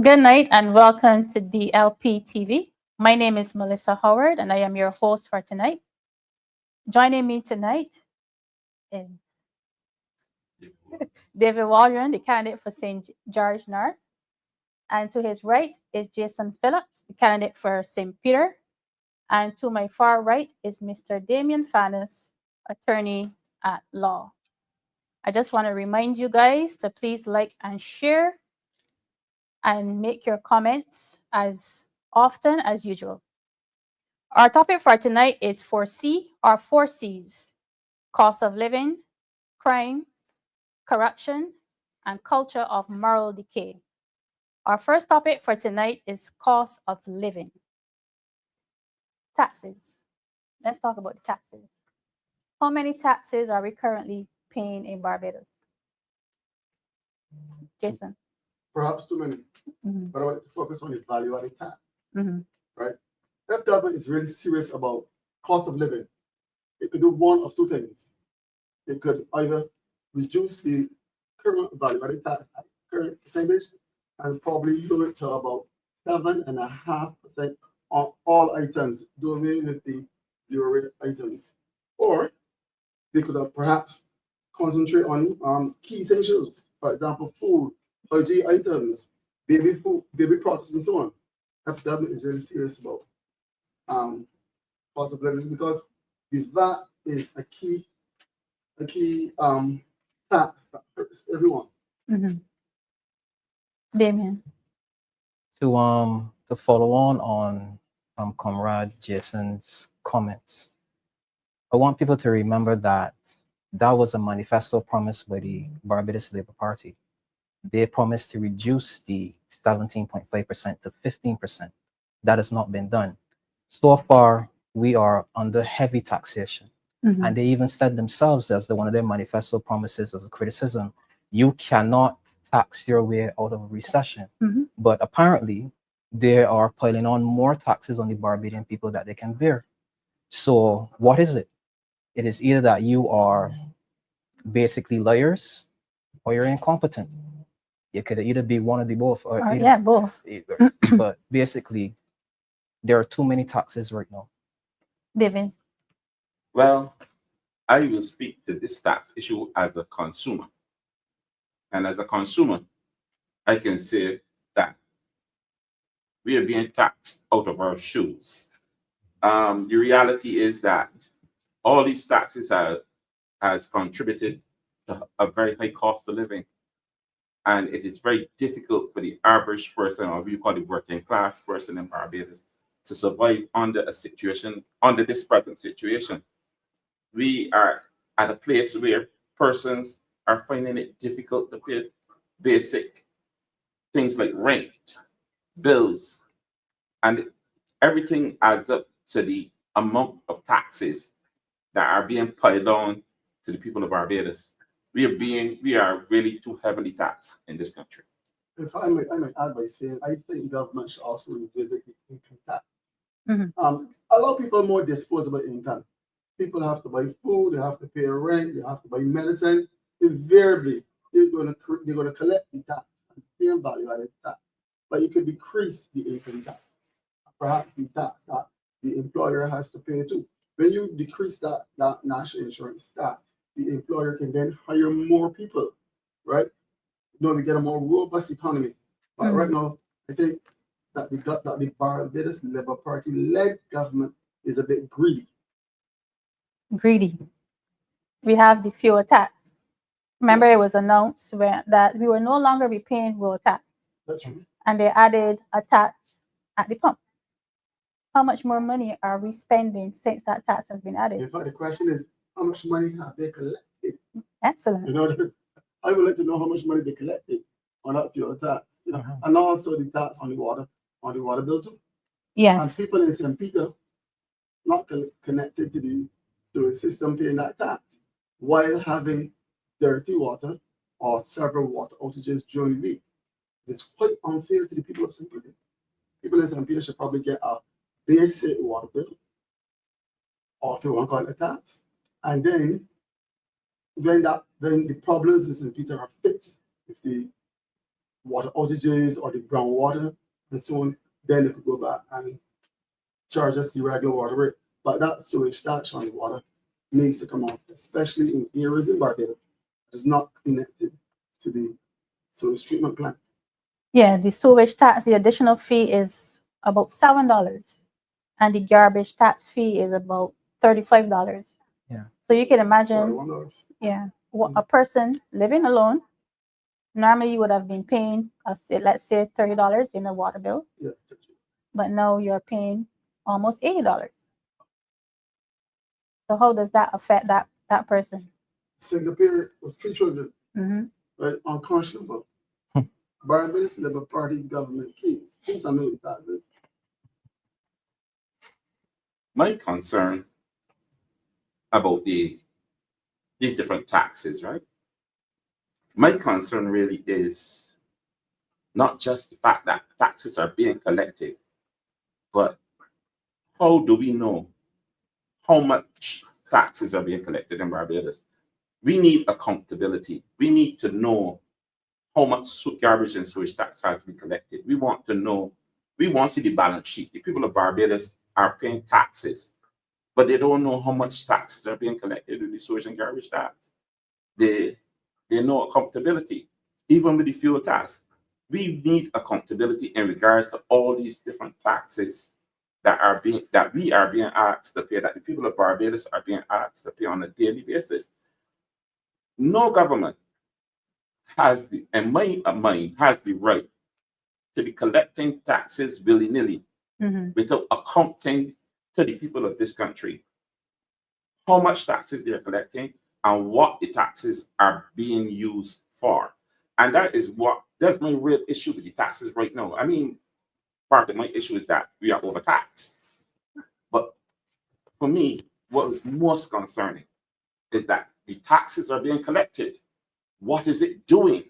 Good night and welcome to DLP TV. My name is Malissa Howard and I am your host for tonight. Joining me tonight is David Walrond, the candidate for St. George North. And to his right is Jason Phillip, the candidate for St. Peter. And to my far right is Mr. Damien Fanus, attorney at law. I just want to remind you guys to please like and share and make your comments as often as usual. Our topic for tonight is FORESEE or FORESEEs: cost of living, crime, corruption, and culture of moral decay. Our first topic for tonight is cost of living. Taxes. Let's talk about the taxes. How many taxes are we currently paying in Barbados? Jason. Perhaps too many. Mhm. But I want to focus on the value added tax. Mhm. Right? If government is really serious about cost of living, it could do one of two things. It could either reduce the current value added tax at current percentage and probably lower it to about 7.5% on all items, doing away with the zero rate items. Or they could have perhaps concentrate on key essentials, for example, food, hygiene items, baby food, baby products, and so on. If government is really serious about cost of living, because the VAT is a key tax that hurts everyone. Mhm. Damien. To follow on Comrade Jason's comments, I want people to remember that that was a manifesto promise by the Barbados Labour Party. They promised to reduce the 17.5% to 15%. That has not been done. So far, we are under heavy taxation. Mhm. And they even said themselves as one of their manifesto promises as a criticism, you cannot tax your way out of a recession. Mhm. But apparently, they are piling on more taxes on the Barbadian people that they can bear. So what is it? It is either that you are basically liars or you're incompetent. You could either be one of the both. Or either, Yeah, both. but basically, there are too many taxes right now. David. Well, I will speak to this tax issue as a consumer. And as a consumer, I can say that we are being taxed out of our shoes. The reality is that all these taxes has contributed to a very high cost of living. And it is very difficult for the average person, or we call the working class person in Barbados, to survive under this present situation. We are at a place where persons are finding it difficult to pay basic things like rent, bills, and everything adds up to the amount of taxes that are being piled on to the people of Barbados. We are really too heavily taxed in this country. If I may add by saying, I think government should also revisit the income tax. Mhm. Allow people more disposable income. People have to buy food, they have to pay rent, they have to buy medicine. Invariably, they're going to collect the tax and same value added tax, but you could decrease the income tax, perhaps the tax that the employer has to pay too. When you decrease that national insurance tax, the employer can then hire more people, right? We get a more robust economy. But right now, I think that the Barbados Labour Party led government is a bit greedy. Greedy. We have the fuel tax. Remember, it was announced that we will no longer be paying fuel tax. That's true. And they added a tax at the pump. How much more money are we spending since that tax has been added? In fact, the question is, how much money have they collected? Excellent. I would like to know how much money they collected on that fuel tax, and also the tax on the water bill too. Yes. And people in St. Peter not connected to the system paying that tax while having dirty water or several water outages during the week. It's quite unfair to the people of St. Peter. People in St. Peter should probably get a basic water bill, or if you want to call it a tax. And then when the problems in St. Peter are fixed with the water outages or the groundwater and so on, then they could go back and charge us the regular water rate. But that sewage tax on the water needs to come out, especially in areas in Barbados that is not connected to the sewage treatment plant. Yeah, the sewage tax, the additional fee is about $7, and the garbage tax fee is about $35. Yeah. So you can imagine, $41. yeah, a person living alone, normally you would have been paying, let's say $30 in a water bill, Yeah. but now you're paying almost $80. So how does that affect that person? Single parent with 3 children, Mm-hmm. right? Unconscionable. Barbados Labour Party government, please. Please, I know what that is. My concern about these different taxes, right? My concern really is not just the fact that taxes are being collected, but how do we know how much taxes are being collected in Barbados? We need accountability. We need to know how much garbage and sewage tax has been collected. We want to know, we want to see the balance sheet. The people of Barbados are paying taxes, but they don't know how much taxes are being collected with the sewage and garbage tax. They know accountability, even with the fuel tax. We need accountability in regards to all these different taxes that we are being asked to pay, that the people of Barbados are being asked to pay on a daily basis. No government has in my mind, has the right to be collecting taxes willy-nilly without accounting to the people of this country how much taxes they're collecting and what the taxes are being used for. And that's my real issue with the taxes right now. I mean, part of my issue is that we are overtaxed. But for me, what is most concerning is that the taxes are being collected. What is it doing?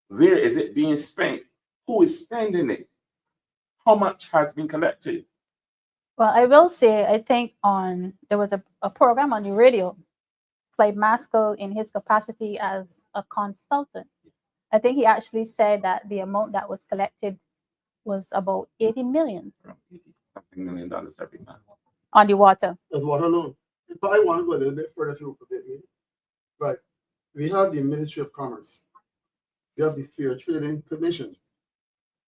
Where is it being spent? Who is spending it? How much has been collected? Well, I will say, I think there was a program on the radio, Clyde Maskell in his capacity as a consultant. I think he actually said that the amount that was collected was about $80 million Something $80 million every month. on the water. That's water alone. If I want to go a little bit further, if you will permit me, right? We have the Ministry of Commerce, we have the Fair Trading Commission,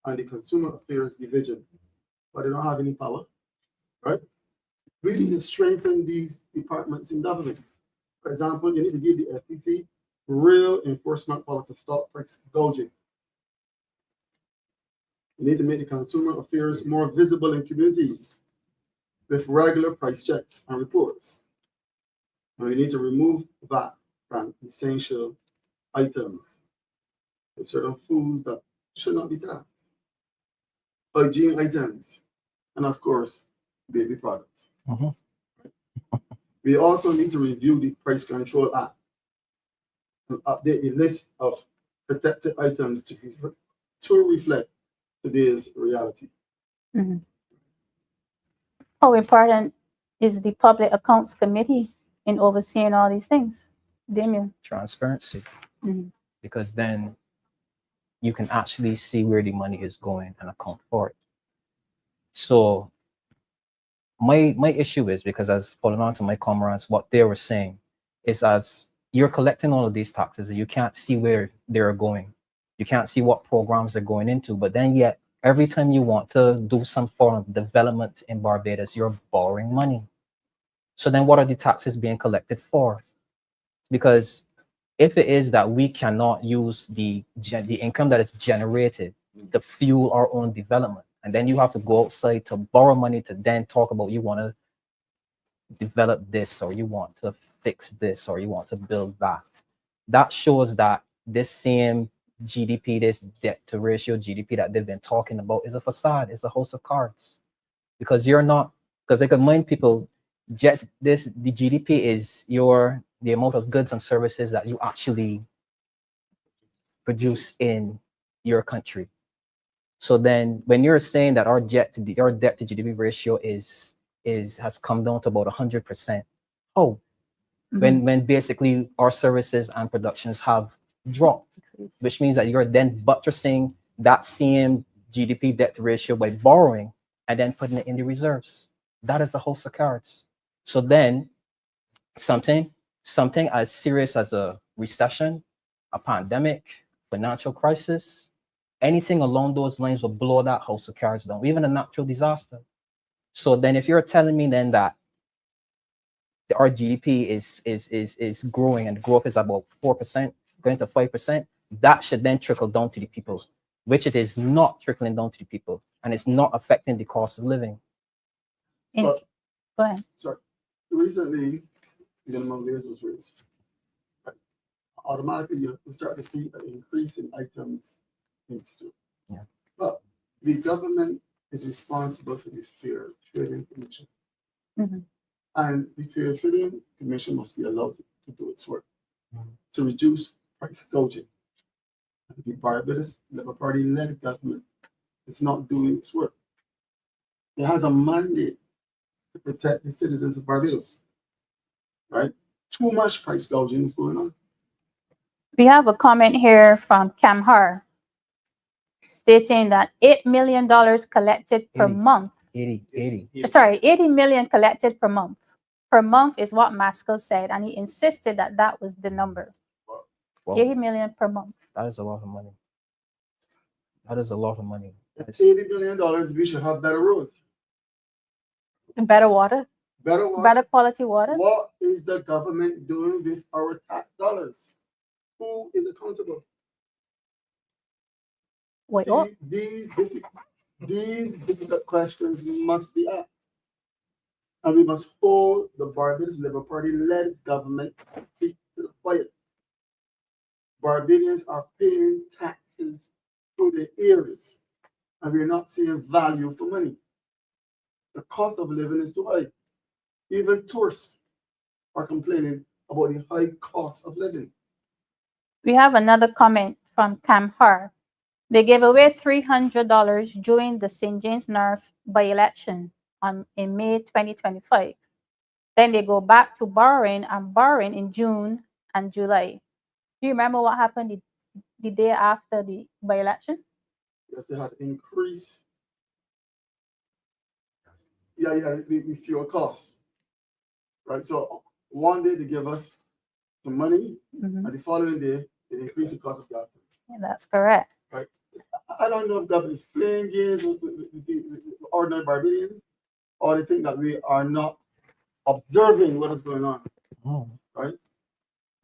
and the Consumer Affairs Division, but they don't have any power, right? We need to strengthen these departments in government. For example, you need to give the FTC real enforcement power to stop price gouging. You need to make the consumer affairs more visible in communities with regular price checks and reports. And we need to remove VAT from essential items. There's certain foods that should not be taxed. Hygiene items, and of course, baby products. We also need to review the Price Control Act and update the list of protected items to reflect today's reality. How important is the Public Accounts Committee in overseeing all these things, Damien? Transparency, because then you can actually see where the money is going and account for it. So my issue is, because as following on to my comrades, what they were saying is, as you're collecting all of these taxes, you can't see where they're going. You can't see what programs they're going into, but then yet every time you want to do some form of development in Barbados, you're borrowing money. So then what are the taxes being collected for? Because if it is that we cannot use the income that is generated to fuel our own development, and then you have to go outside to borrow money to then talk about you want to develop this, or you want to fix this, or you want to build that, that shows that this same GDP, this debt to ratio GDP that they've been talking about, is a facade, it's a house of cards. Because you're not, because they can mind people, the GDP is the amount of goods and services that you actually produce in your country. So then when you're saying that our debt to GDP ratio has come down to about 100%, when basically our services and productions have dropped, which means that you're then buttressing that same GDP debt ratio by borrowing and then putting it in the reserves. That is a house of cards. So then something as serious as a recession, a pandemic, financial crisis, anything along those lines will blow that house of cards down, even a natural disaster. So then if you're telling me then that our GDP is growing and growth is about 4%, going to 5%, that should then trickle down to the people, which it is not trickling down to the people, and it's not affecting the cost of living. But, Go ahead. sorry. Recently, minimum wage was raised. Right? Automatically, you start to see an increase in items in the store. Yeah. But the government is responsible for the Fair Trading Commission. Mhm. And the Fair Trading Commission must be allowed to do its work Mhm. to reduce price gouging. And the Barbados Labour Party-led government is not doing its work. It has a mandate to protect the citizens of Barbados, right? Too much price gouging is going on. We have a comment here from Kamhar stating that $8 million collected per 80. month. 80. Sorry, 80 million collected per month. Per month is what Maskell said, and he insisted that that was the number. Well, 80 million per month. that is a lot of money. That is a lot of money. At $80 billion, we should have better roads, Better water, better water. better quality water. What is the government doing with our tax dollars? Who is accountable? Wait, what? These difficult questions must be asked. And we must hold the Barbados Labour Party-led government feet to the fire. Barbadians are paying taxes through the ears, and we're not seeing value for money. The cost of living is too high. Even tourists are complaining about the high cost of living. We have another comment from Kamhar. They gave away $300 during the St. James North by-election in May 2025. Then they go back to borrowing in June and July. Do you remember what happened the day after the by-election? Yes, they had increased. The fuel costs. Right. So one day they give us some money, Mhm. and the following day they increase the cost of gas. Yeah, that's correct. Right. I don't know if government is playing games with the ordinary Barbadians, or they think that we are not observing what is going on. Oh. Right.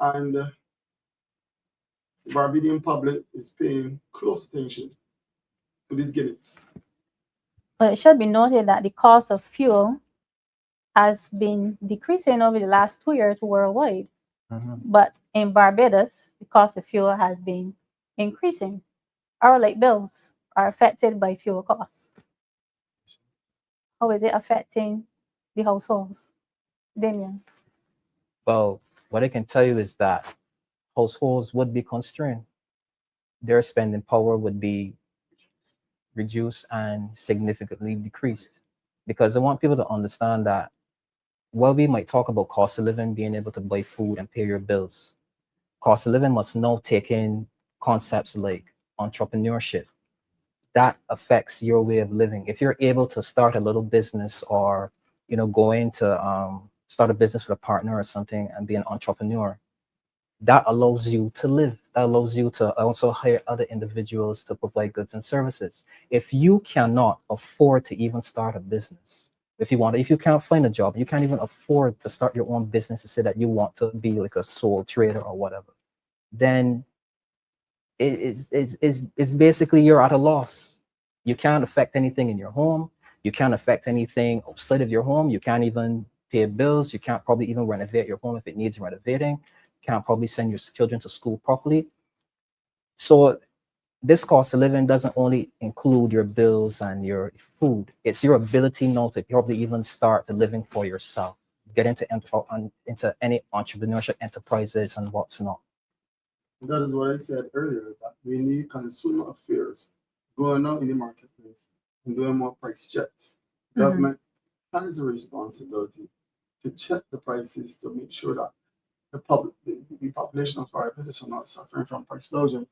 And the Barbadian public is paying close attention to these gimmicks. But it should be noted that the cost of fuel has been decreasing over the last 2 years worldwide. Mhm. But in Barbados, the cost of fuel has been increasing. Our light bills are affected by fuel costs. How is it affecting the households? Damien. Well, what I can tell you is that households would be constrained. Their spending power would be reduced and significantly decreased. Because I want people to understand that while we might talk about cost of living, being able to buy food and pay your bills, cost of living must now take in concepts like entrepreneurship. That affects your way of living. If you're able to start a little business, or go into start a business with a partner or something and be an entrepreneur, that allows you to live. That allows you to also hire other individuals to provide goods and services. If you cannot afford to even start a business, if you can't find a job, you can't even afford to start your own business to say that you want to be like a sole trader or whatever, then it's basically you're at a loss. You can't affect anything in your home. You can't affect anything outside of your home. You can't even pay bills. You can't probably even renovate your home if it needs renovating. Can't probably send your children to school properly. So this cost of living doesn't only include your bills and your food. It's your ability now to probably even start to living for yourself, get into any entrepreneurship enterprises and what's not. That is what I said earlier, that we need consumer affairs going on in the marketplace and doing more price checks. Government has a responsibility to check the prices to make sure that the population of Barbados are not suffering from price gouging,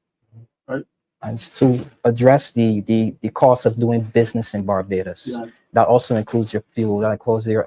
right? And it's to address the cost of doing business in Barbados. Yes. That also includes your fuel, that includes your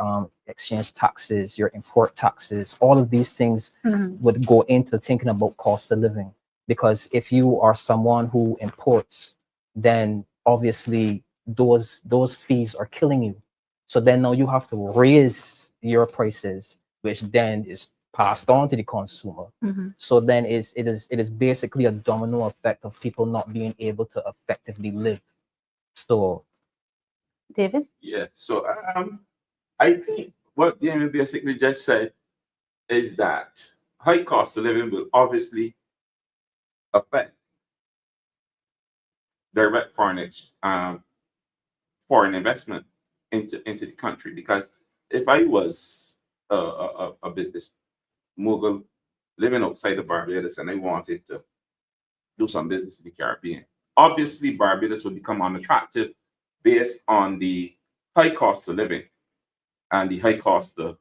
exchange taxes, your import taxes. All of these things Mhm. would go into thinking about cost of living. Because if you are someone who imports, then obviously those fees are killing you. So then now you have to raise your prices, which then is passed on to the consumer. Mhm. So then it is basically a domino effect of people not being able to effectively live. So David? Yeah. So I think what Damien basically just said is that high cost of living will obviously affect direct foreign investment into the country. Because if I was a business mogul living outside of Barbados and I wanted to do some business in the Caribbean, obviously Barbados would become unattractive based on the high cost of living and the high cost of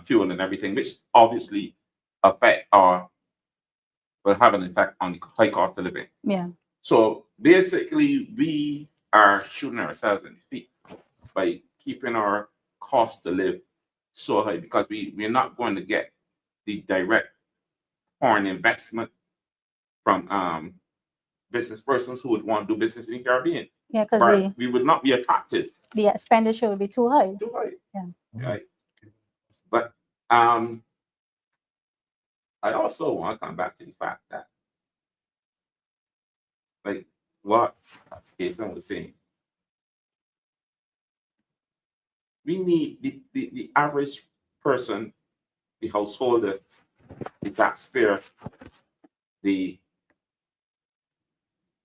fuel and everything, which obviously affect or will have an effect on the high cost of living. Yeah. So basically, we are shooting ourselves in the feet by keeping our cost to live so high because we're not going to get the direct foreign investment from business persons who would want to do business in the Caribbean. Yeah, because But we would not be attractive. the expenditure would be too high. Too high. Yeah. Right. But I also want to come back to the fact that, like what Jason was saying, we need the average person, the householder, the taxpayer, the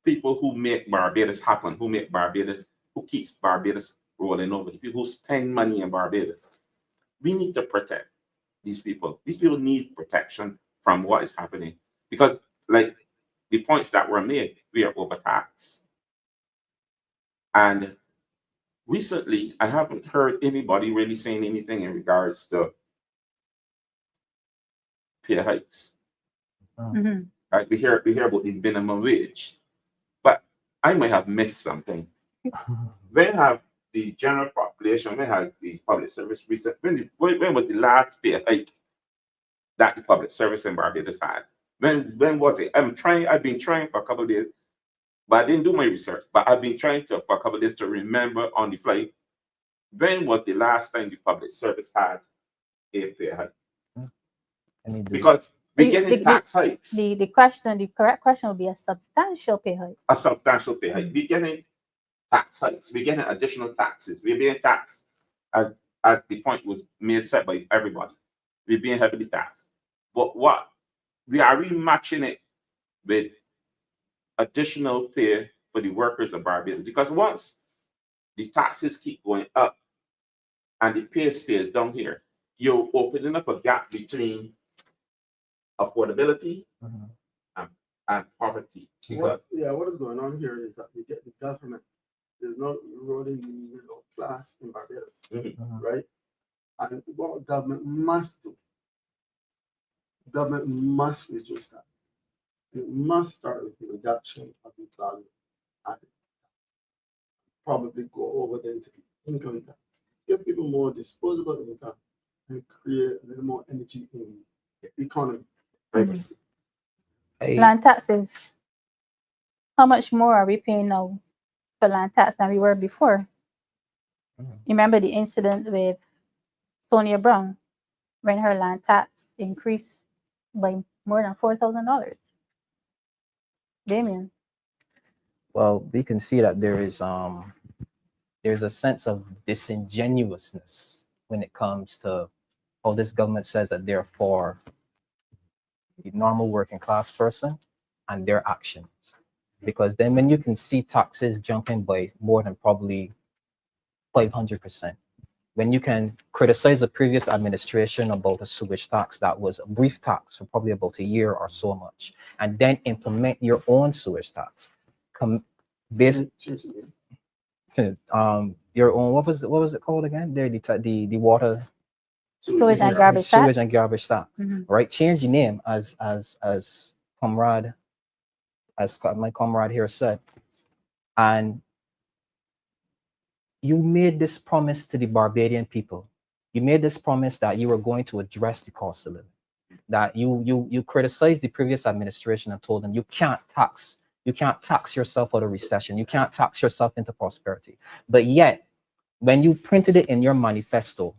people who make Barbados happen, who keeps Barbados rolling over, the people who spend money in Barbados. We need to protect these people. These people need protection from what is happening. Because, like the points that were made, we are overtaxed. And recently, I haven't heard anybody really saying anything in regards to pay hikes. Mhm. Right? We hear about the minimum wage, but I might have missed something. When have the general population, when has the public service recent, when was the last pay hike that the public service in Barbados had? When was it? I've been trying for a couple of days, but I didn't do my research. But I've been trying for a couple of days to remember on the fly. When was the last time the public service had a pay hike? Because we're getting tax hikes. The correct question would be a substantial pay hike. A substantial pay hike. We're getting tax hikes. We're getting additional taxes. We're being taxed, as the point was made said by everybody. We're being heavily taxed. But what we are matching it with additional pay for the workers of Barbados? Because once the taxes keep going up and the pay stays down here, you're opening up a gap between affordability and poverty. What is going on here is that we get the government. There's no eroding the middle class in Barbados, right? And what government must do, government must reduce that. It must start with the reduction of the value added. Probably go over then to the income tax. Give people more disposable income and create a little more energy in the economy. Land taxes. How much more are we paying now for land tax than we were before? You remember the incident with Sonia Brown when her land tax increased by more than $4,000? Damien. well, we can see that there's a sense of disingenuousness when it comes to how this government says that they're for the normal working class person and their actions. Because then when you can see taxes jumping by more than probably 500%, when you can criticize the previous administration about a sewage tax that was a brief tax for probably about a year or so much, and then implement your own sewage tax, your own, what was it called again? There, the water Sewage and garbage tax. Sewage and garbage tax, right? Change your name as Comrade as my comrade here said. And you made this promise to the Barbadian people. You made this promise that you were going to address the cost of living. That you criticized the previous administration and told them you can't tax yourself out of recession. You can't tax yourself into prosperity. But yet, when you printed it in your manifesto,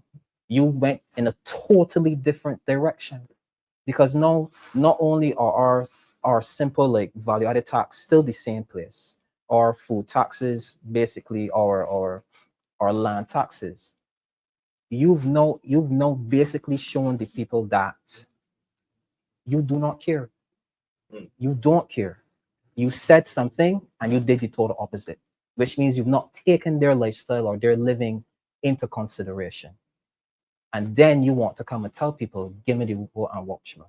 you went in a totally different direction. Because no, not only are our simple like value-added tax still the same place, our food taxes, basically our land taxes, you've now basically shown the people that you do not care. You don't care. You said something and you did the total opposite, which means you've not taken their lifestyle or their living into consideration. And then you want to come and tell people, give me the vote and watch me.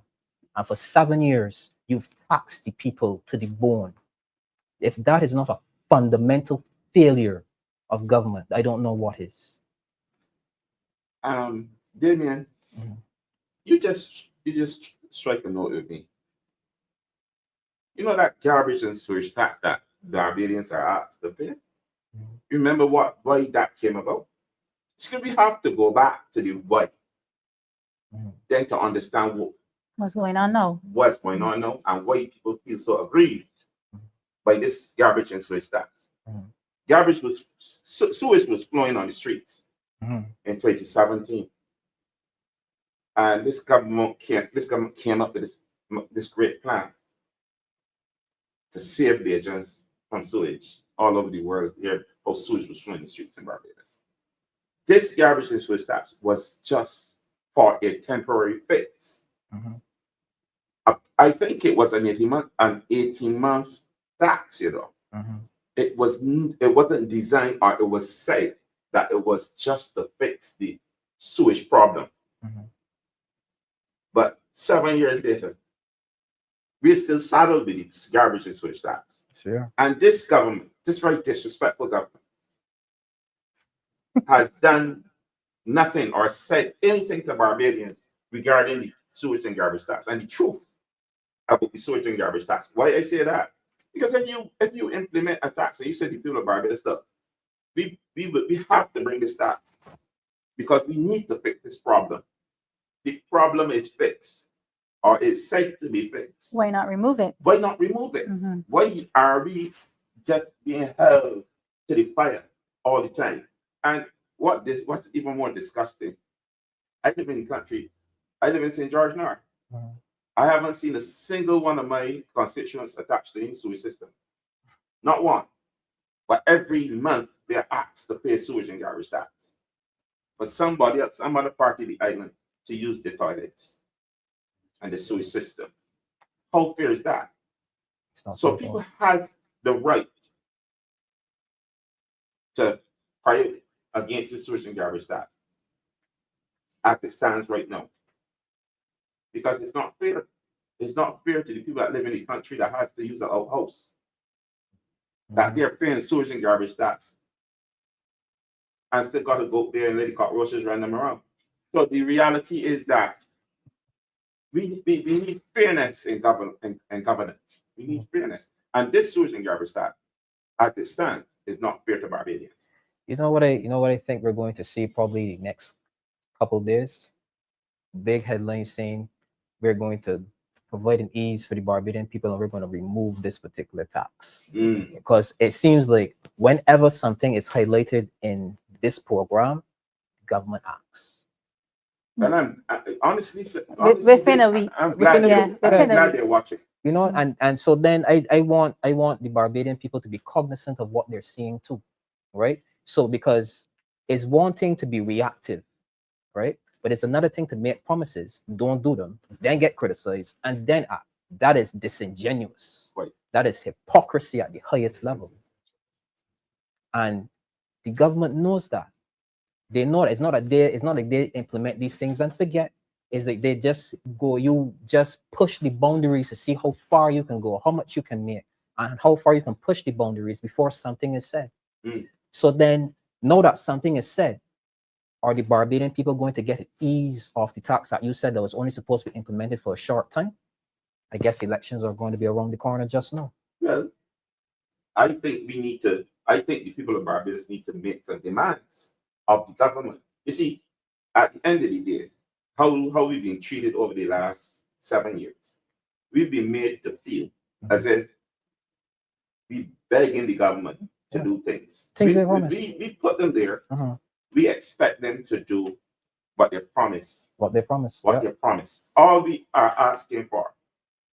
And for 7 years, you've taxed the people to the bone. If that is not a fundamental failure of government, I don't know what is. Damien, you just strike a note with me. You know that garbage and sewage tax that the Barbadians are asked to pay? You remember why that came about? So we have to go back to the why, then to understand What's going on now? What's going on now and why people feel so aggrieved by this garbage and sewage tax. Sewage was flowing on the streets in 2017. And this government came up with this great plan to save the agents from sewage all over the world. Here, how sewage was flowing in the streets in Barbados. This garbage and sewage tax was just for a temporary fix. I think it was an 18-month tax, you know. It wasn't designed, or it was said that it was just to fix the sewage problem. But 7 years later, we're still saddled with this garbage and sewage tax. Sure. And this government, this very disrespectful government, has done nothing or said anything to Barbadians regarding the sewage and garbage tax and the truth about the sewage and garbage tax. Why I say that? Because if you implement a tax and you say the people of Barbados stuff, we have to bring this tax because we need to fix this problem. The problem is fixed, or is said to be fixed. Why not remove it? Why not remove it? Why are we just being held to the fire all the time? And what's even more disgusting, I live in the country. I live in St. George North. I haven't seen a single one of my constituents attached to the sewage system. Not one. But every month they're asked to pay sewage and garbage tax for somebody else, some other part of the island, to use the toilets and the sewage system. How fair is that? So people has the right to fight against the sewage and garbage tax as it stands right now. Because it's not fair. It's not fair to the people that live in the country that has to use an outhouse. That they're paying sewage and garbage tax and still got to go there and let the cockroaches run them around. So the reality is that we need fairness in governance. We need fairness. And this sewage and garbage tax, as it stands, is not fair to Barbadians. You know what I think we're going to see probably next couple of days? Big headline saying we're going to provide an ease for the Barbadian people and we're going to remove this particular tax. Because it seems like whenever something is highlighted in this program, government acts. And I'm honestly within a week. I'm glad, they're watching. You know, and so then I want the Barbadian people to be cognizant of what they're seeing too, right? So because it's one thing to be reactive, right? But it's another thing to make promises, don't do them, then get criticized, and then act. That is disingenuous. Right. That is hypocrisy at the highest level. And the government knows that. They know that it's not like they implement these things and forget. It's like they just go, you just push the boundaries to see how far you can go, how much you can make, and how far you can push the boundaries before something is said. So then, now that something is said, are the Barbadian people going to get ease off the tax that you said that was only supposed to be implemented for a short time? I guess elections are going to be around the corner just now. Well, I think I think the people of Barbados need to make some demands of the government. You see, at the end of the day, how we've been treated over the last 7 years, we've been made to feel as if we begging the government to do things. Things they promise. We put them there. Uh-huh. We expect them to do what they promise. What they promised. What they promise. All we are asking for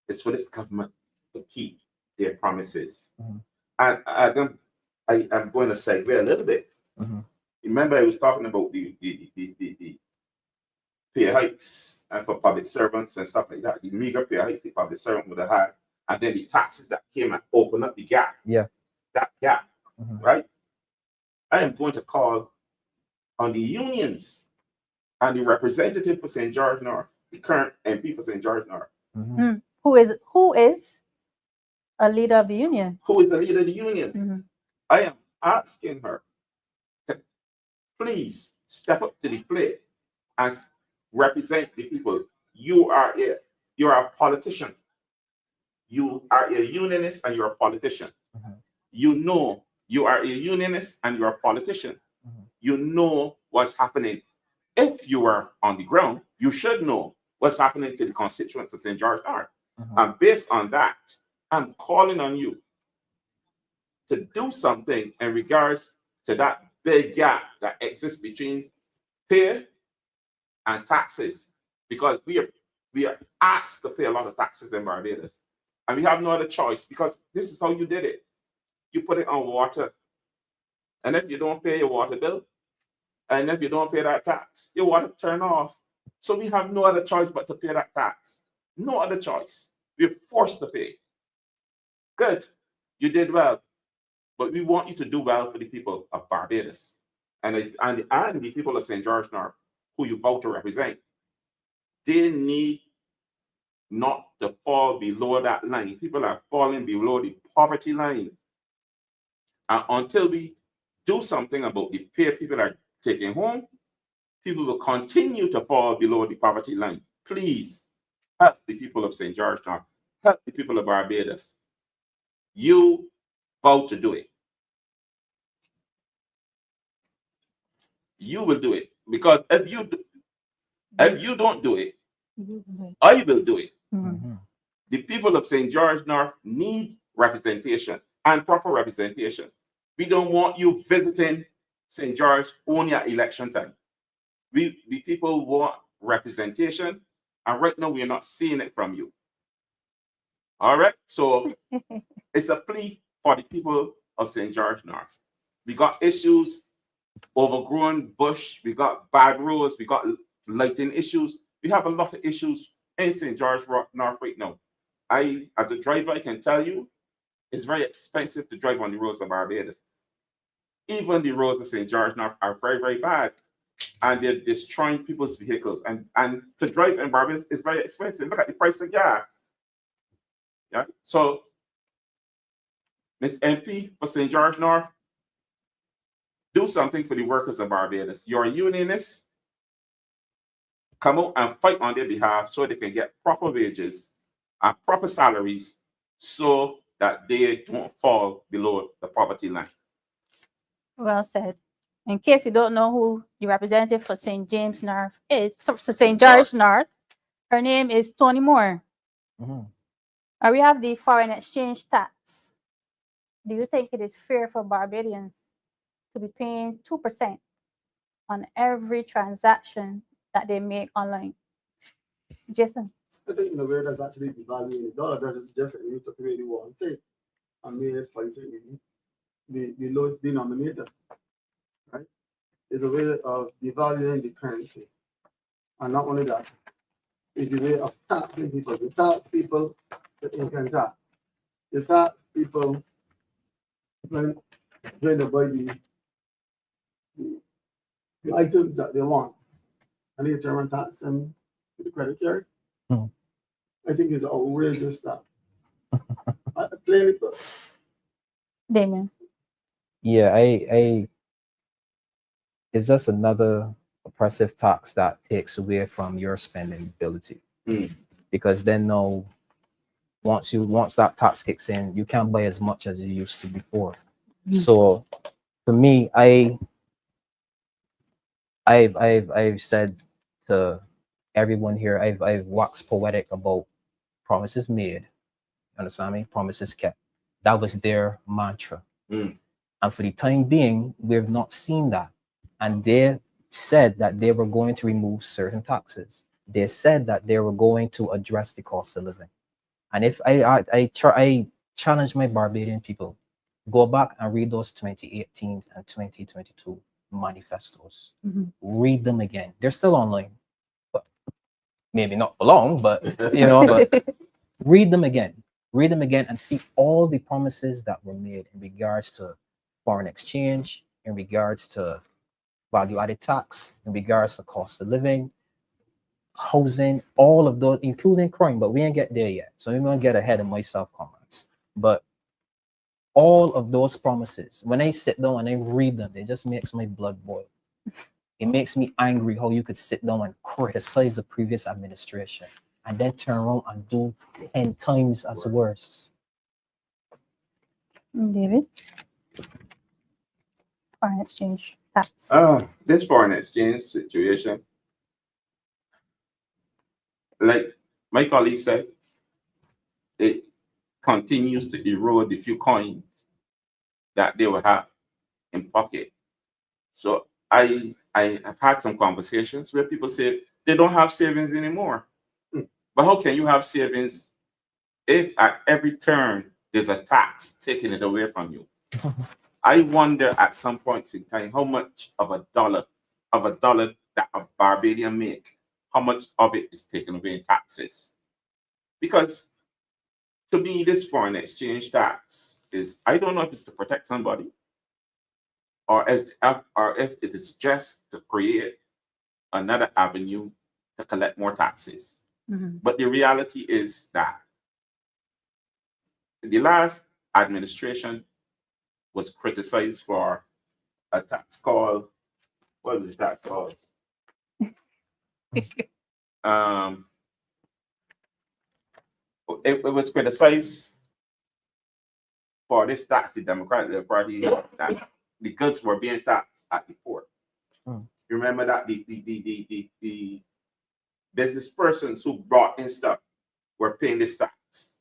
is for this government to keep their promises. Mhm. And I'm going to segue a little bit. Mhm. Remember, I was talking about the pay hikes and for public servants and stuff like that. The meager pay hikes the public servant would have had, and then the taxes that came and opened up the gap. Yeah. That gap, Mhm. right? I am going to call on the unions and the representative for St. George North, the current MP for St. George North. Mhm. Who is a leader of the union? Who is the leader of the union? Mhm. I am asking her to please step up to the plate and represent the people. You are a politician. You are a unionist and you're a politician. Mhm. You know you are a unionist and you're a politician. Mhm. You know what's happening. If you are on the ground, you should know what's happening to the constituents of St. George North. Mhm. And based on that, I'm calling on you to do something in regards to that big gap that exists between pay and taxes, because we are asked to pay a lot of taxes in Barbados, and we have no other choice because this is how you did it. You put it on water, and if you don't pay your water bill, and if you don't pay that tax, your water turn off. So we have no other choice but to pay that tax. No other choice. We're forced to pay. Good, you did well. But we want you to do well for the people of Barbados and the people of St. George North, who you vote to represent. They need not to fall below that line. People are falling below the poverty line. And until we do something about the pay people are taking home, people will continue to fall below the poverty line. Please help the people of St. George North. Help the people of Barbados. You vote to do it. You will do it, because if you don't do it, I will do it. Mhm. The people of St. George North need representation and proper representation. We don't want you visiting St. George only at election time. The people want representation, and right now we are not seeing it from you. All right, so it's a plea for the people of St. George North. We got issues, overgrown bush, we got bad roads, we got lighting issues. We have a lot of issues in St. George North right now. As a driver, I can tell you, it's very expensive to drive on the roads of Barbados. Even the roads of St. George North are very, very bad, and they're destroying people's vehicles. And to drive in Barbados is very expensive. Look at the price of gas. Yeah. So, Miss MP for St. George North, do something for the workers of Barbados. You're a unionist. Come out and fight on their behalf so they can get proper wages and proper salaries so that they don't fall below the poverty line. Well said. In case you don't know who the representative for St. James North is, so St. George North, her name is Tony Moore. Mhm. We have the foreign exchange tax. Do you think it is fair for Barbadians to be paying 2% on every transaction that they make online? Jason? I think in a way that's actually devaluing the dollar. That's just that you took away the one thing and made it for the lowest denominator, right? It's a way of devaluing the currency. And not only that, it's a way of taxing people. You tax people with income tax. You tax people when they buy the items that they want. And they turn and tax them with the credit card. Hmm. I think it's outrageous stuff. Plainly put. Damien? Yeah, it's just another oppressive tax that takes away from your spending ability. Mm. Because then now once that tax kicks in, you can't buy as much as you used to before. Mhm. So for me, I've said to everyone here, I've waxed poetic about promises made. Understand me? Promises kept. That was their mantra. Mm. And for the time being, we've not seen that. And they said that they were going to remove certain taxes. They said that they were going to address the cost of living. And if I challenge my Barbadian people, go back and read those 2018 and 2022 manifestos. Mhm. Read them again. They're still online, but maybe not for long, but but read them again. Read them again and see all the promises that were made in regards to foreign exchange, in regards to value added tax, in regards to cost of living, housing, all of those, including crime, but we ain't get there yet. So we won't get ahead of myself, comrades. But all of those promises, when I sit down and I read them, it just makes my blood boil. It makes me angry how you could sit down and criticize the previous administration and then turn around and do 10 times as worse. David? Foreign exchange tax. This foreign exchange situation, like my colleague said, it continues to erode the few coins that they will have in pocket. So I have had some conversations where people say they don't have savings anymore. But how can you have savings if at every turn there's a tax taking it away from you? I wonder at some points in time how much of a dollar that a Barbadian make, how much of it is taken away in taxes. Because to me, this foreign exchange tax is, I don't know if it's to protect somebody or if it is just to create another avenue to collect more taxes. Mhm. But the reality is that the last administration was criticized for a tax called, what was the tax called? It was criticized for this tax, the Democratic Party, that the goods were being taxed at the port. Hmm. You remember that the business persons who brought in stuff were paying this tax,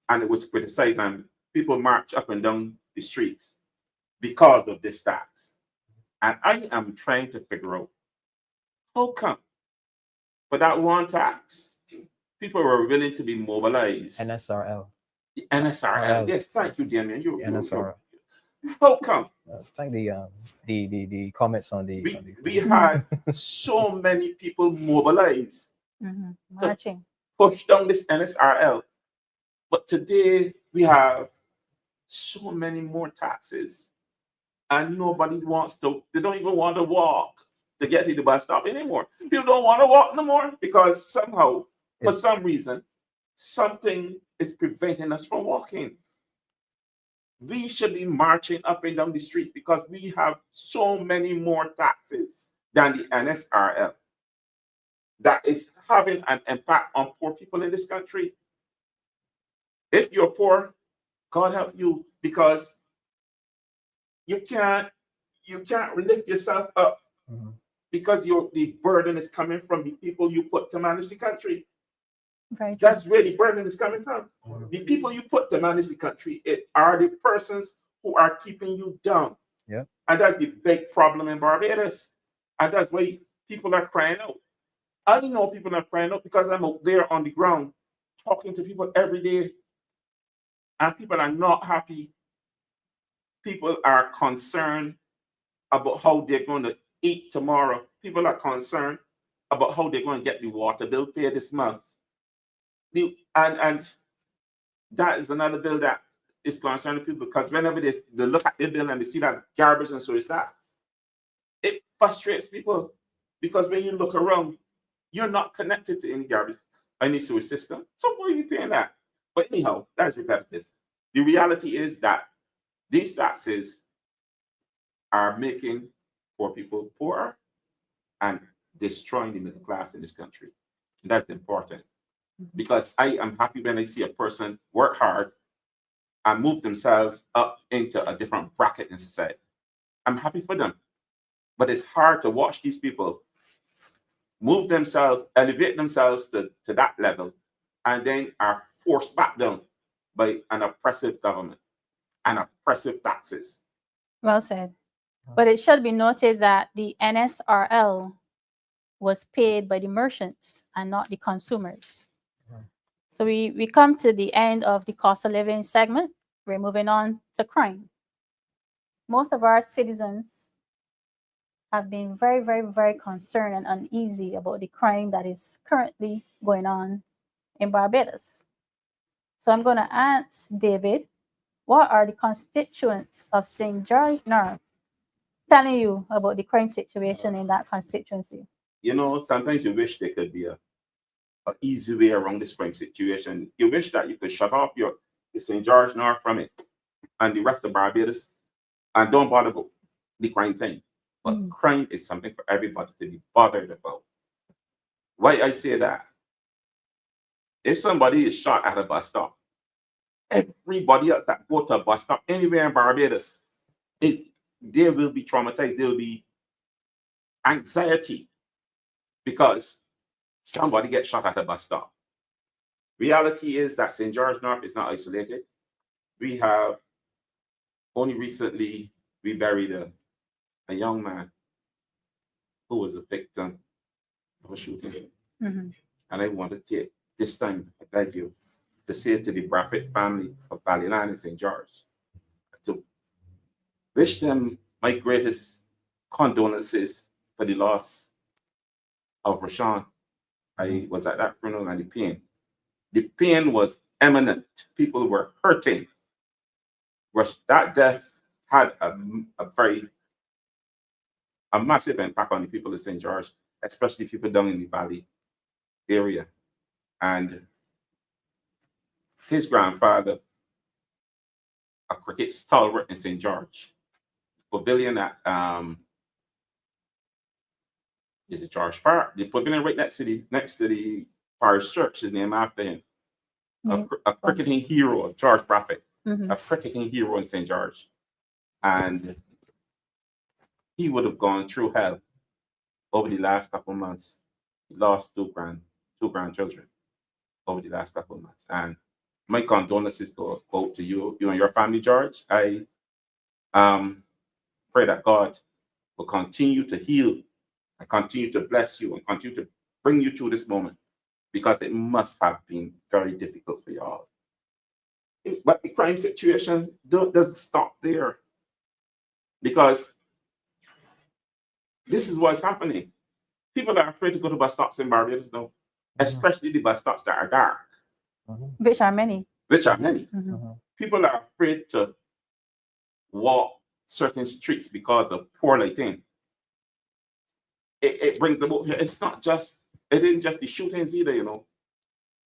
and it was criticized, and people marched up and down the streets because of this tax. And I am trying to figure out how come for that one tax, people were willing to be mobilized. NSRL. NSRL. Yes, thank you, Damien. NSRL. How come? Thank the comments on the. We had so many people mobilized Mhm. Marching. push down this NSRL, but today we have so many more taxes, and nobody wants to. They don't even want to walk to get to the bus stop anymore. People don't want to walk no more because somehow, for some reason, something is preventing us from walking. We should be marching up and down the streets because we have so many more taxes than the NSRL that is having an impact on poor people in this country. If you're poor, God help you, because you can't lift yourself up because the burden is coming from the people you put to manage the country. Very true. That's where the burden is coming from. The people you put to manage the country, it are the persons who are keeping you down. Yeah. And that's the big problem in Barbados. And that's why people are crying out. I know people are crying out because I'm out there on the ground talking to people every day. And people are not happy. People are concerned about how they're going to eat tomorrow. People are concerned about how they're going to get the water bill paid this month. And that is another bill that is concerning people because whenever they look at their bill and they see that garbage and so is that, it frustrates people because when you look around, you're not connected to any garbage, any sewer system. So why are you paying that? But anyhow, that's repetitive. The reality is that these taxes are making poor people poorer and destroying the middle class in this country. And that's important. because I am happy when I see a person work hard and move themselves up into a different bracket in society. I'm happy for them. But it's hard to watch these people move themselves, elevate themselves to that level, and then are forced back down by an oppressive government and oppressive taxes. Well said. But it should be noted that the NSRL was paid by the merchants and not the consumers. So we come to the end of the cost of living segment. We're moving on to crime. Most of our citizens have been very, very, very concerned and uneasy about the crime that is currently going on in Barbados. So I'm going to ask David, what are the constituents of St. George North telling you about the crime situation in that constituency? You know, sometimes you wish there could be an easy way around this crime situation. You wish that you could shut off your St. George North from it and the rest of Barbados and don't bother about the crime thing. But crime is something for everybody to be bothered about. Why I say that? If somebody is shot at a bus stop, everybody else that go to a bus stop anywhere in Barbados, they will be traumatized. There will be anxiety because somebody gets shot at a bus stop. Reality is that St. George North is not isolated. We have only recently, we buried a young man who was a victim of a shooting. And I want to take this time, I beg you, to say to the Braffett family of Ballyland and St. George, to wish them my greatest condolences for the loss of Rashawn. I was at that funeral and the pain was imminent. People were hurting. That death had a massive impact on the people of St. George, especially people down in the valley area. And his grandfather, a cricket stalwart in St. George, pavilion at is it George Park? The pavilion right next to the parish church is named after him. A cricketing hero, George Braffett, a cricketing hero in St. George. And he would have gone through hell over the last couple of months. He lost two grandchildren over the last couple of months. And my condolences go to you and your family, George. I pray that God will continue to heal and continue to bless you and continue to bring you through this moment, because it must have been very difficult for y'all. But the crime situation doesn't stop there, because this is what's happening. People are afraid to go to bus stops in Barbados now, especially the bus stops that are dark. Which are many. People are afraid to walk certain streets because of poor lighting. It brings them up here. It isn't just the shootings either, you know,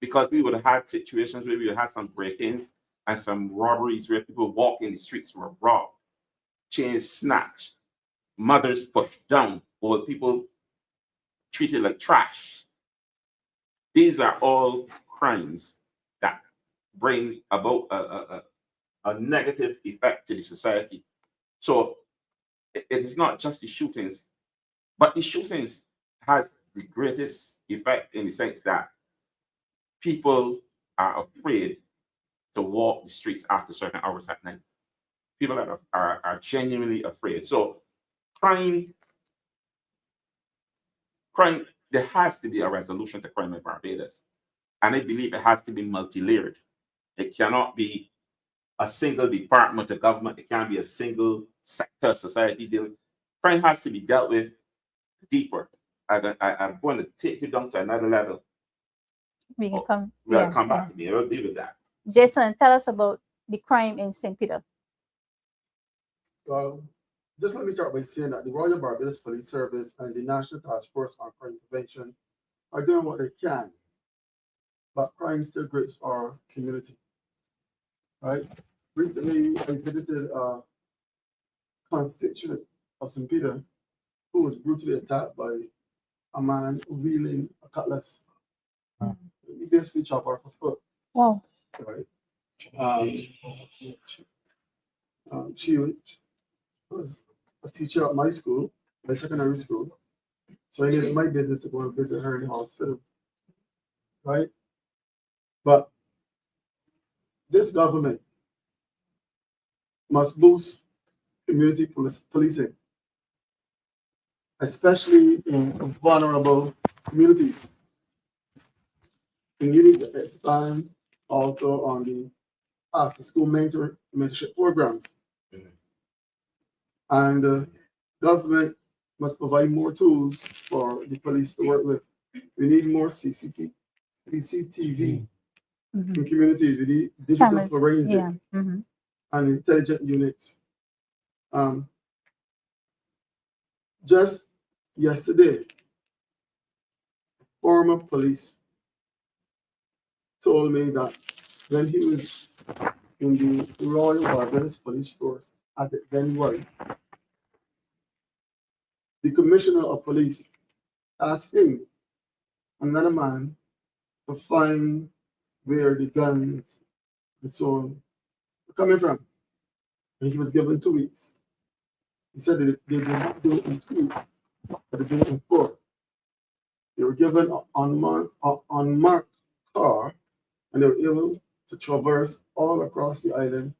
because we would have had situations where we would have had some break-ins and some robberies where people walk in the streets were robbed, chains snatched, mothers pushed down, or people treated like trash. These are all crimes that bring about a negative effect to the society. So it is not just the shootings, but the shootings has the greatest effect in the sense that people are afraid to walk the streets after certain hours at night. People are genuinely afraid. So crime, there has to be a resolution to crime in Barbados. And I believe it has to be multi-layered. It cannot be a single department of government. It can't be a single sector of society dealing. Crime has to be dealt with deeper. I'm going to take you down to another level. We can come. We'll come back to me. I'll deal with that. Jason, tell us about the crime in St. Peter. Well, just let me start by saying that the Royal Barbados Police Service and the National Task Force on Crime Prevention are doing what they can, but crime still grips our community. Right? Recently, I visited a constituent of St. Peter who was brutally attacked by a man wielding a cutlass. He basically chopped off her foot, Wow. right? She was a teacher at my school, my secondary school. So I made it my business to go and visit her in the hospital, right? But this government must boost community policing, especially in vulnerable communities. And you need to expand also on the after-school mentorship programs. And the government must provide more tools for the police to work with. We need more CCTV Mhm. in communities. We need digital Cameras. forensic Yeah. Mhm. and intelligent units. Just yesterday, former police told me that when he was in the Royal Barbados Police Force, as it then was, the commissioner of police asked him, another man, to find where the guns and so on were coming from. And he was given 2 weeks. He said that they did not do it in 2 weeks, but they did it in 4. They were given an unmarked car, and they were able to traverse all across the island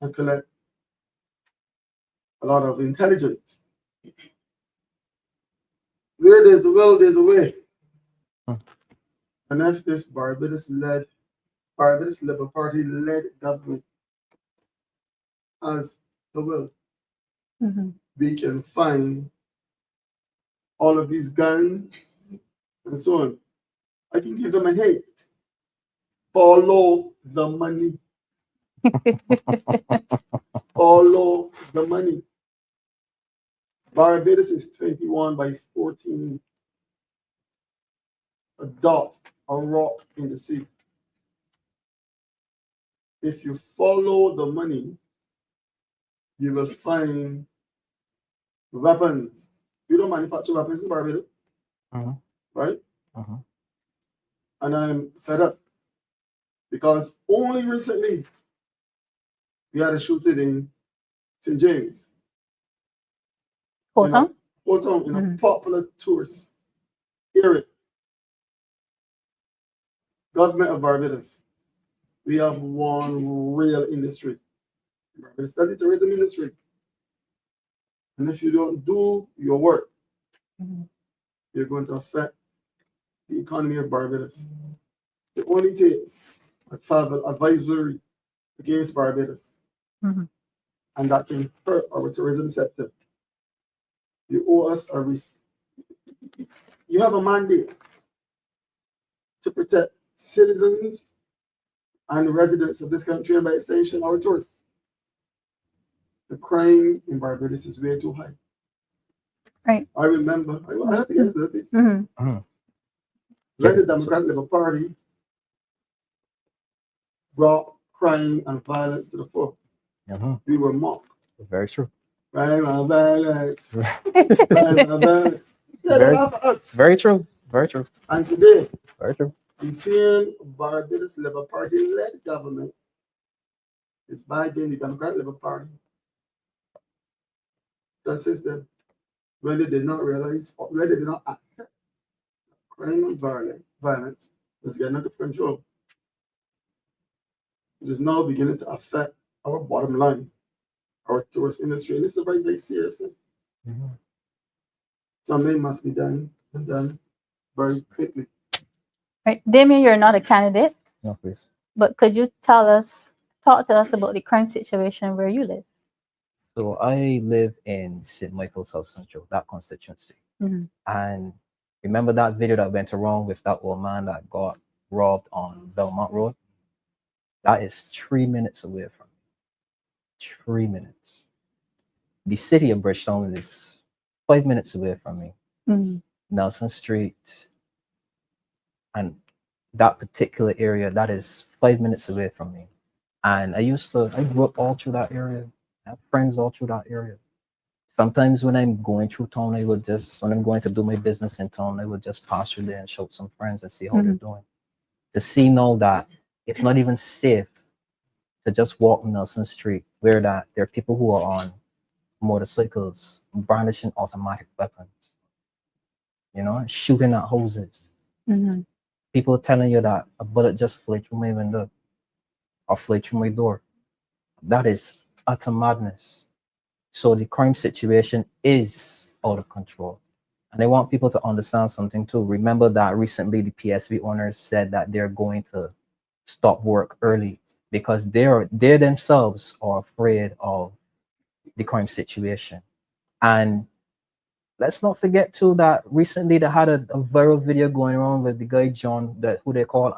and collect a lot of intelligence. Where there's a will, there's a way. And if this Barbados Labour Party led government has the will, Mhm. we can find all of these guns and so on. I can give them a hint. Follow the money. Follow the money. Barbados is 21/14. A dot, a rock in the sea. If you follow the money, you will find weapons. We don't manufacture weapons in Barbados, right? And I'm fed up because only recently we had a shooting in St. James. Hold on. In a popular tourist area. Government of Barbados, we have one real industry. Barbados, that's the tourism industry. And if you don't do your work, you're going to affect the economy of Barbados. It only takes a travel advisory against Barbados, and that can hurt our tourism sector. You owe us a risk. You have a mandate to protect citizens and residents of this country, and by extension, our tourists. The crime in Barbados is way too high. Right. I remember, I have to get to this. When the Democratic Labour Party brought crime and violence to the fore, we were mocked. Very true. Crime and violence. Crime and violence. Yeah, they laugh at us. Very true. Very true. And today, Very true. the same Barbados Labour Party-led government is backing the Democratic Labour Party to assist them when they did not realize, when they did not accept crime and violence was getting out of control. It is now beginning to affect our bottom line, our tourist industry, and this is very, very serious thing. Something must be done and done very quickly. Right. Damien, you're not a candidate, No, please. but could you talk to us about the crime situation where you live? So I live in St. Michael, South Central, that constituency. And remember that video that went around with that old man that got robbed on Belmont Road? That is 3 minutes away from me. 3 minutes. The city of Bridgetown is 5 minutes away from me. Nelson Street and that particular area, that is 5 minutes away from me. And I grew up all through that area. I have friends all through that area. Sometimes when I'm going through town, when I'm going to do my business in town, I would just pass through there and shout some friends and see how they're doing. to see now that it's not even safe to just walk Nelson Street where that there are people who are on motorcycles brandishing automatic weapons, you know, shooting at houses. Mhm. People telling you that a bullet just flew through my window or flew through my door. That is utter madness. So the crime situation is out of control. And I want people to understand something too. Remember that recently the PSV owners said that they're going to stop work early because they themselves are afraid of the crime situation. And let's not forget too that recently they had a viral video going around with the guy John, that who they call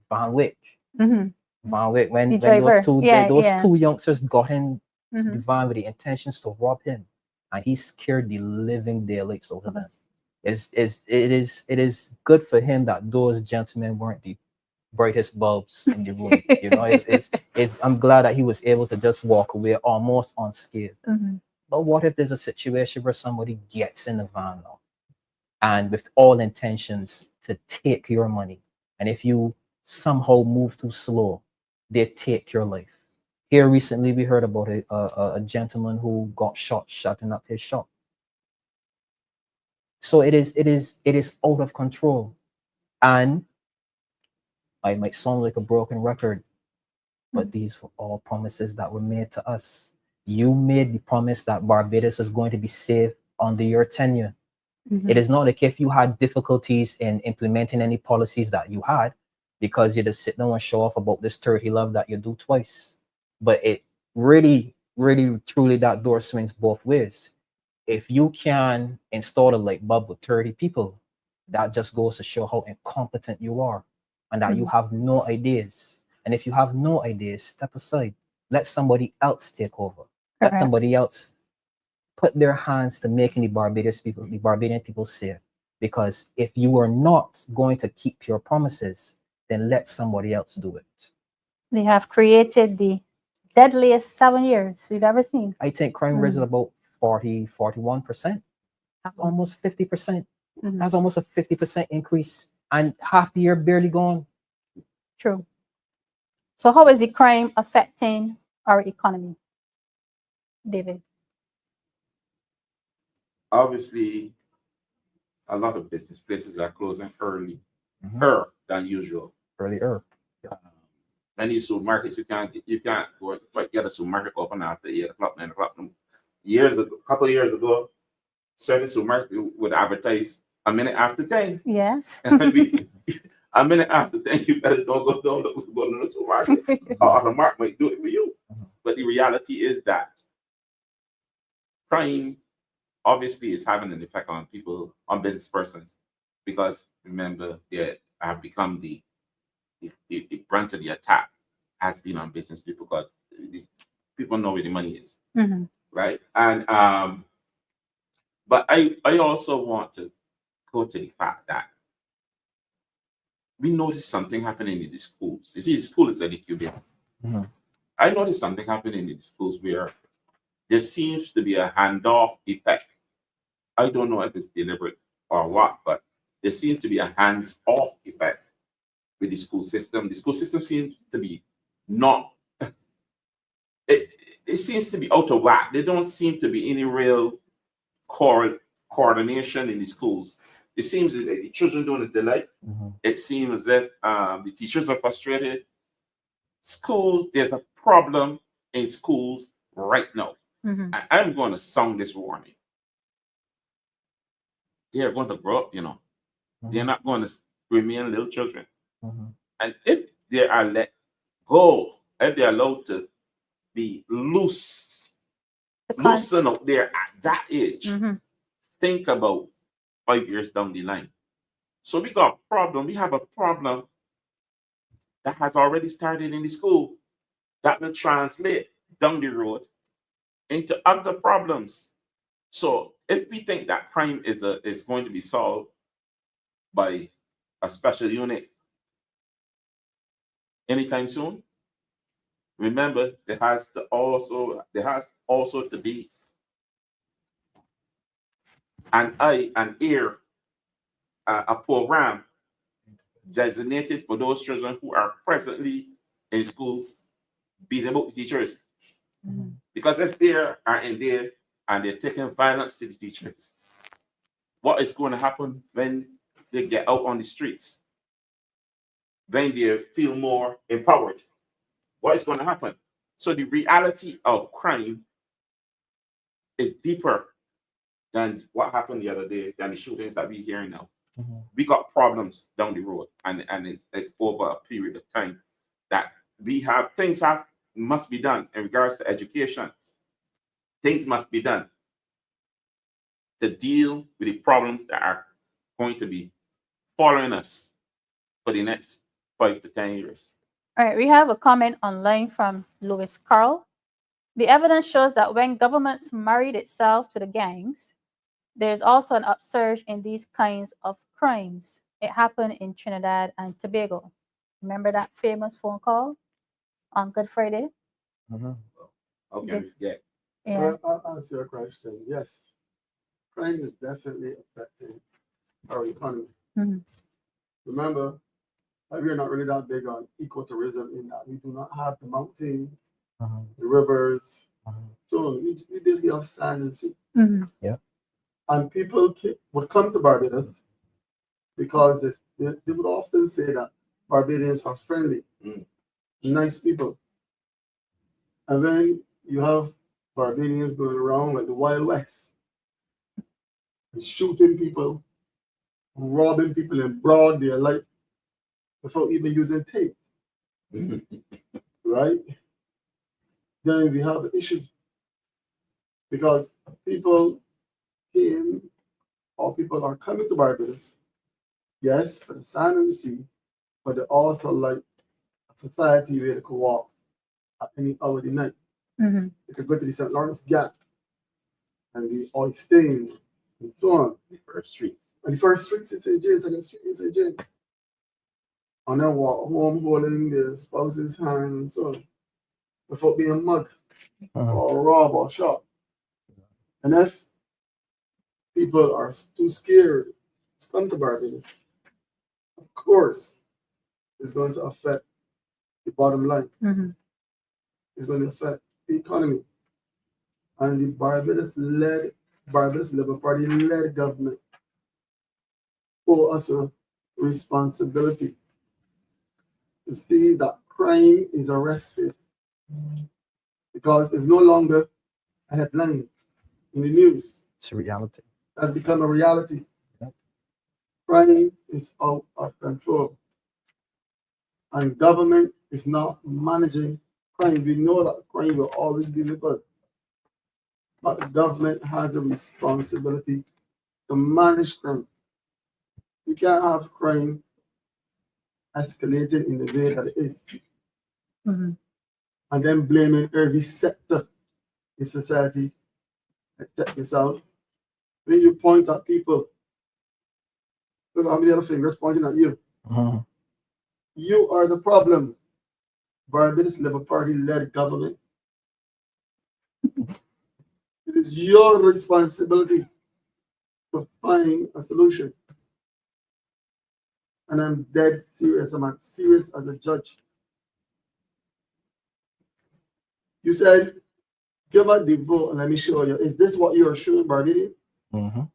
Van Wyck. Mhm. Van Wyck, The when driver. those two Yeah, those yeah. two youngsters got in the Mhm. van with the intentions to rob him, and he scared the living daylights out of them. It is good for him that those gentlemen weren't the brightest bulbs in the room. You know, it's I'm glad that he was able to just walk away almost unscathed. Mhm. But what if there's a situation where somebody gets in the van now and with all intentions to take your money, and if you somehow move too slow, they take your life? Here recently, we heard about a gentleman who got shot, shutting up his shop. So it is out of control, and I might sound like a broken record, but these were all promises that were made to us. You made the promise that Barbados was going to be safe under your tenure. Mhm. It is not like if you had difficulties in implementing any policies that you had, because you just sit down and show off about this turkey love that you do twice. But it really, really, truly, that door swings both ways. If you can install a light bulb with 30 people, that just goes to show how incompetent you are and that you have no ideas. And if you have no ideas, step aside. Let somebody else take over. Let Correct. somebody else put their hands to making the Barbadian people safe. Because if you are not going to keep your promises, then let somebody else do it. They have created the deadliest 7 years we've ever seen. I think crime rate is about 41%. That's almost 50%. Mhm. That's almost a 50% increase. And half the year barely gone. True. So how is the crime affecting our economy, David? Obviously, a lot of business places are closing earlier than usual. Earlier. Many supermarkets you can't go get a supermarket open after 8 o'clock, 9 o'clock. Couple of years ago, certain supermarkets would advertise a minute after 10. Yes. And a minute after 10, you better don't go to the supermarket, or the mark might do it for you. But the reality is that crime obviously is having an effect on people, on business persons, because remember, they have become the brunt of the attack has been on business people, because people know where the money is, Mhm. right? And but I also want to go to the fact that we noticed something happening in the schools. You see, the school is an incubator. Mhm. I noticed something happening in the schools where there seems to be a handoff effect. I don't know if it's deliberate or what, but there seems to be a hands-off effect with the school system. The school system seems to be not, it seems to be out of whack. There don't seem to be any real coordination in the schools. It seems that the children doing as they like. It seems as if the teachers are frustrated. Schools, there's a problem in schools right now. Mhm. I'm going to sound this warning. They are going to grow up, They're not going to remain little children. And if they are let go, if they're allowed to be loosen up there at that age, Mhm. think about 5 years down the line. So we got a problem. We have a problem that has already started in the school that will translate down the road into other problems. So if we think that crime is going to be solved by a special unit anytime soon, remember there has also to be a program designated for those children who are presently in school beating up the teachers. Mhm. Because if they are in there and they're taking violence to the teachers, what is going to happen when they get out on the streets? When they feel more empowered, what is going to happen? So the reality of crime is deeper than what happened the other day, than the shootings that we're hearing now. We got problems down the road, and it's over a period of time that we have things must be done in regards to education. Things must be done to deal with the problems that are going to be following us for the next 5 to 10 years. All right, we have a comment online from Louis Carl. The evidence shows that when governments married itself to the gangs, there's also an upsurge in these kinds of crimes. It happened in Trinidad and Tobago. Remember that famous phone call on Good Friday? How can we forget? Yeah. I'll answer your question. Yes, crime is definitely affecting our economy. Mhm. Remember, we're not really that big on ecotourism in that we do not have the mountains, the rivers. So we basically have sand and sea. Mhm. And people would come to Barbados because they would often say that Barbadians are friendly, nice people. And then you have Barbadians going around like the Wild West and shooting people, robbing people in broad daylight without even using tape. Right? Then we have an issue because people came or people are coming to Barbados, yes, for the sand and the sea, but they also like a society where they could walk at any hour of the night. Mhm. They could go to the St. Lawrence Gap and the Oystein and so on. The first street. And the first streets in St. James, second street in St. James. And then walk home holding their spouse's hand and so on, without being mugged or robbed or shot. And if people are too scared to come to Barbados, of course, it's going to affect the bottom line. Mhm. It's going to affect the economy. And the Barbados Labour Party led government for us a responsibility to see that crime is arrested because it's no longer a headline in the news. It's a reality. It has become a reality. Yep. Crime is out of control. And government is not managing crime. We know that crime will always be with us. But the government has a responsibility to manage crime. You can't have crime escalating in the way that it is, Mhm. and then blaming every sector in society except yourself. When you point at people, look how many other fingers pointing at you. You are the problem. Barbados Labour Party led government. It is your responsibility to find a solution. And I'm dead serious. I'm as serious as a judge. You said, give us the vote and let me show you. Is this what you're showing Barbadians? How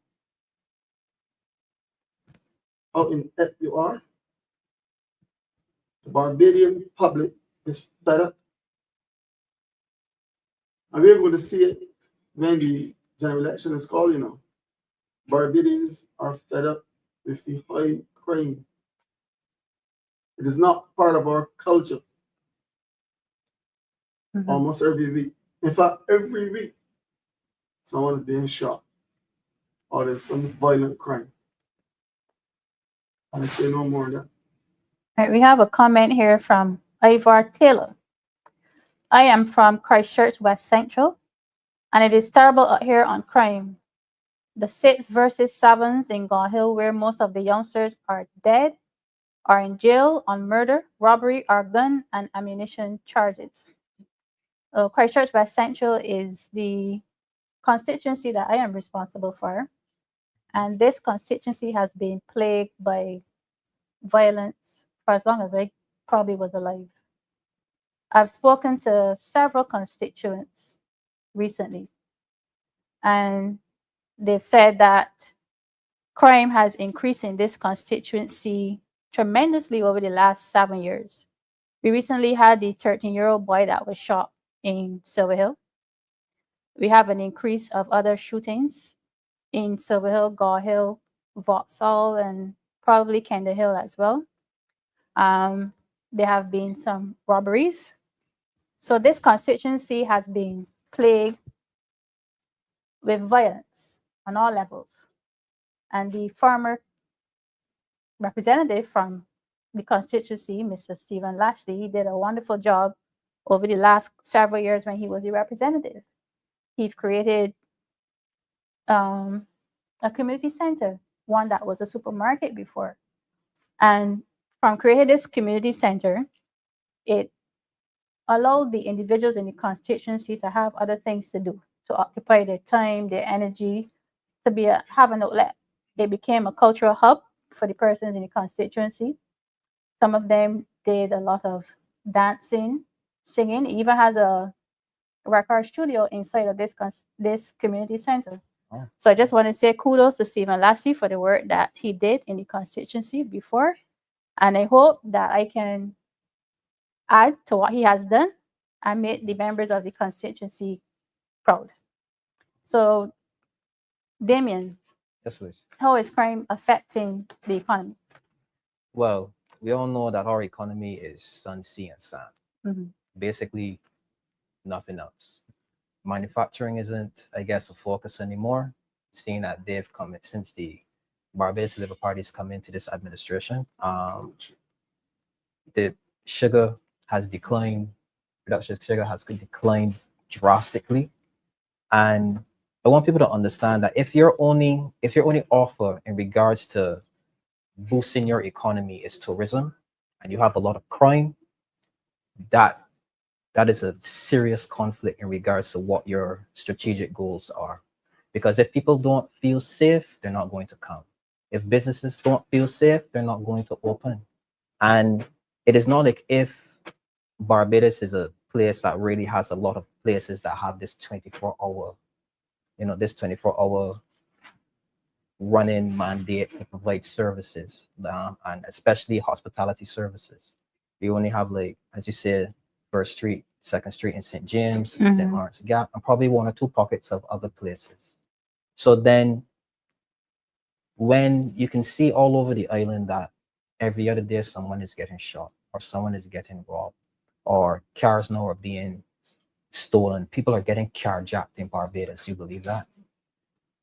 inept you are? The Barbadian public is fed up. And we're going to see it when the general election is called, you know. Barbadians are fed up with the high crime. It is not part of our culture. Mhm. Almost every week. In fact, every week, someone is being shot or there's some violent crime. And I say no more than that. All right, we have a comment here from Ivar Taylor. I am from Christchurch, West Central, and it is terrible out here on crime. The 6 versus 7s in Gone Hill, where most of the youngsters are dead, are in jail on murder, robbery, or gun and ammunition charges. Christchurch West Central is the constituency that I am responsible for. And this constituency has been plagued by violence for as long as I probably was alive. I've spoken to several constituents recently, and they've said that crime has increased in this constituency tremendously over the last 7 years. We recently had the 13-year-old boy that was shot in Silver Hill. We have an increase of other shootings in Silver Hill, Gaw Hill, Vauxhall, and probably Kendall Hill as well. There have been some robberies. So this constituency has been plagued with violence on all levels. And the former representative from the constituency, Mr. Stephen Lashley, he did a wonderful job over the last several years when he was the representative. He created a community center, one that was a supermarket before. And from creating this community center, it allowed the individuals in the constituency to have other things to do, to occupy their time, their energy, to have an outlet. It became a cultural hub for the persons in the constituency. Some of them did a lot of dancing, singing. It even has a record studio inside of this community center. Oh. So I just want to say kudos to Stephen Lashley for the work that he did in the constituency before. And I hope that I can add to what he has done and make the members of the constituency proud. So, Damien, Yes, please. how is crime affecting the economy? Well, we all know that our economy is sun, sea, and sand. Mhm. Basically, nothing else. Manufacturing isn't, I guess, a focus anymore, seeing that they've come since the Barbados Labour Party's come into this administration. The sugar has declined, production of sugar has declined drastically. And I want people to understand that if your only offer in regards to boosting your economy is tourism, and you have a lot of crime, that is a serious conflict in regards to what your strategic goals are. Because if people don't feel safe, they're not going to come. If businesses don't feel safe, they're not going to open. And it is not like if Barbados is a place that really has a lot of places that have this 24-hour, this 24-hour running mandate to provide services, and especially hospitality services. We only have, like, as you said, First Street, Second Street in St. James, St. Lawrence Gap, and probably one or two pockets of other places. So then when you can see all over the island that every other day someone is getting shot or someone is getting robbed or cars now are being stolen, people are getting carjacked in Barbados. You believe that?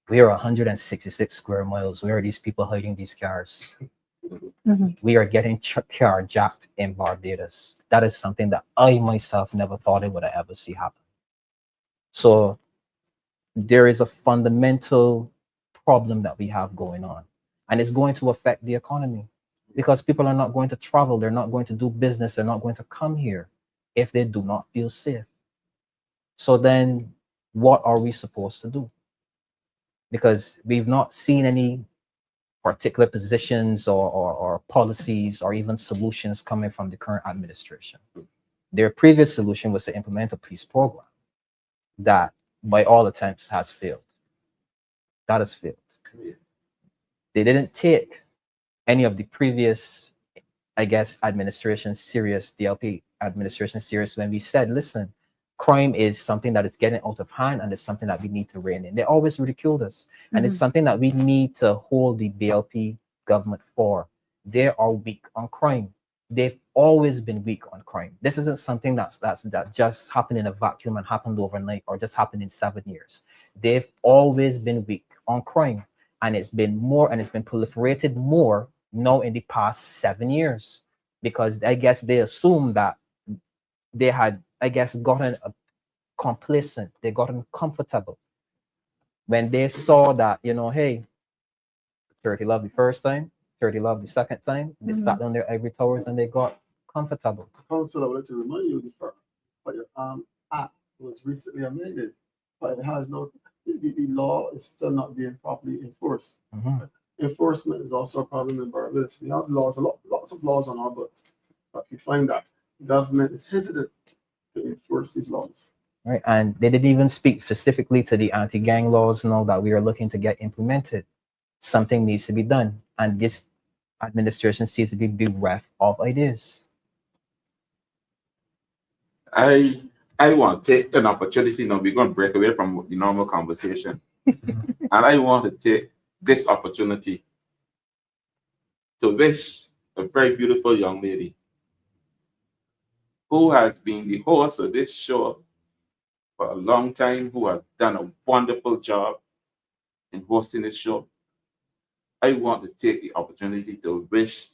We are 166 square miles. Where are these people hiding these cars? We are getting carjacked in Barbados. That is something that I myself never thought I would ever see happen. So there is a fundamental problem that we have going on, and it's going to affect the economy because people are not going to travel. They're not going to do business. They're not going to come here if they do not feel safe. So then what are we supposed to do? Because we've not seen any particular positions or policies or even solutions coming from the current administration. Their previous solution was to implement a peace program that, by all attempts, has failed. That has failed. They didn't take any of the previous, I guess, administration serious, DLP administration serious when we said, listen, crime is something that is getting out of hand and it's something that we need to rein in. They always ridiculed us. And it's something that we need to hold the BLP government for. They are weak on crime. They've always been weak on crime. This isn't something that just happened in a vacuum and happened overnight or just happened in 7 years. They've always been weak on crime. And it's been more, and it's been proliferated more now in the past 7 years. Because I guess they assumed that they had, I guess, gotten complacent. They gotten comfortable when they saw that, hey, 30 love the first time, 30 love the second time. They sat on their ivory towers and they got comfortable. Council, I would like to remind you but your act was recently amended, but it has no, the law is still not being properly enforced. Enforcement is also a problem in Barbados. We have laws, a lot lots of laws on our books, but we find that government is hesitant to enforce these laws. Right, and they didn't even speak specifically to the anti-gang laws now that we are looking to get implemented. Something needs to be done, and this administration seems to be bereft of ideas. I want to take an opportunity now. We're going to break away from the normal conversation, and I want to take this opportunity to wish a very beautiful young lady who has been the host of this show for a long time, who has done a wonderful job in hosting this show. I want to take the opportunity to wish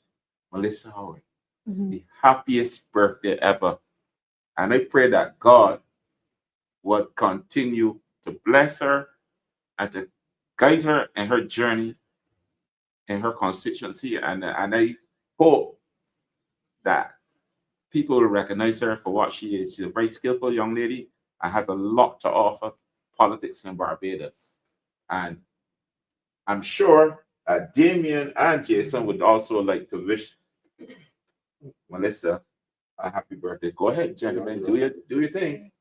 Malissa Howard the happiest birthday ever. And I pray that God would continue to bless her and to guide her in her journey in her constituency. And I hope that people will recognize her for what she is. She's a very skillful young lady and has a lot to offer politics in Barbados. And I'm sure Damien and Jason would also like to wish Melissa a happy birthday. Go ahead, gentlemen. Do your thing.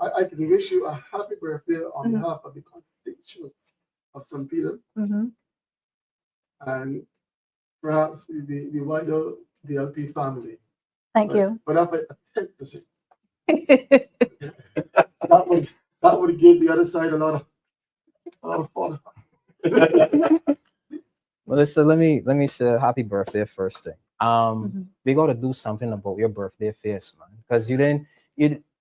I can wish you a happy birthday on behalf of the constituents of St. Peter and perhaps the wider DLP family. Thank you. But if I attempt to say that would give the other side a lot of fun. Melissa, let me say happy birthday first thing. We got to do something about your birthday face, man, because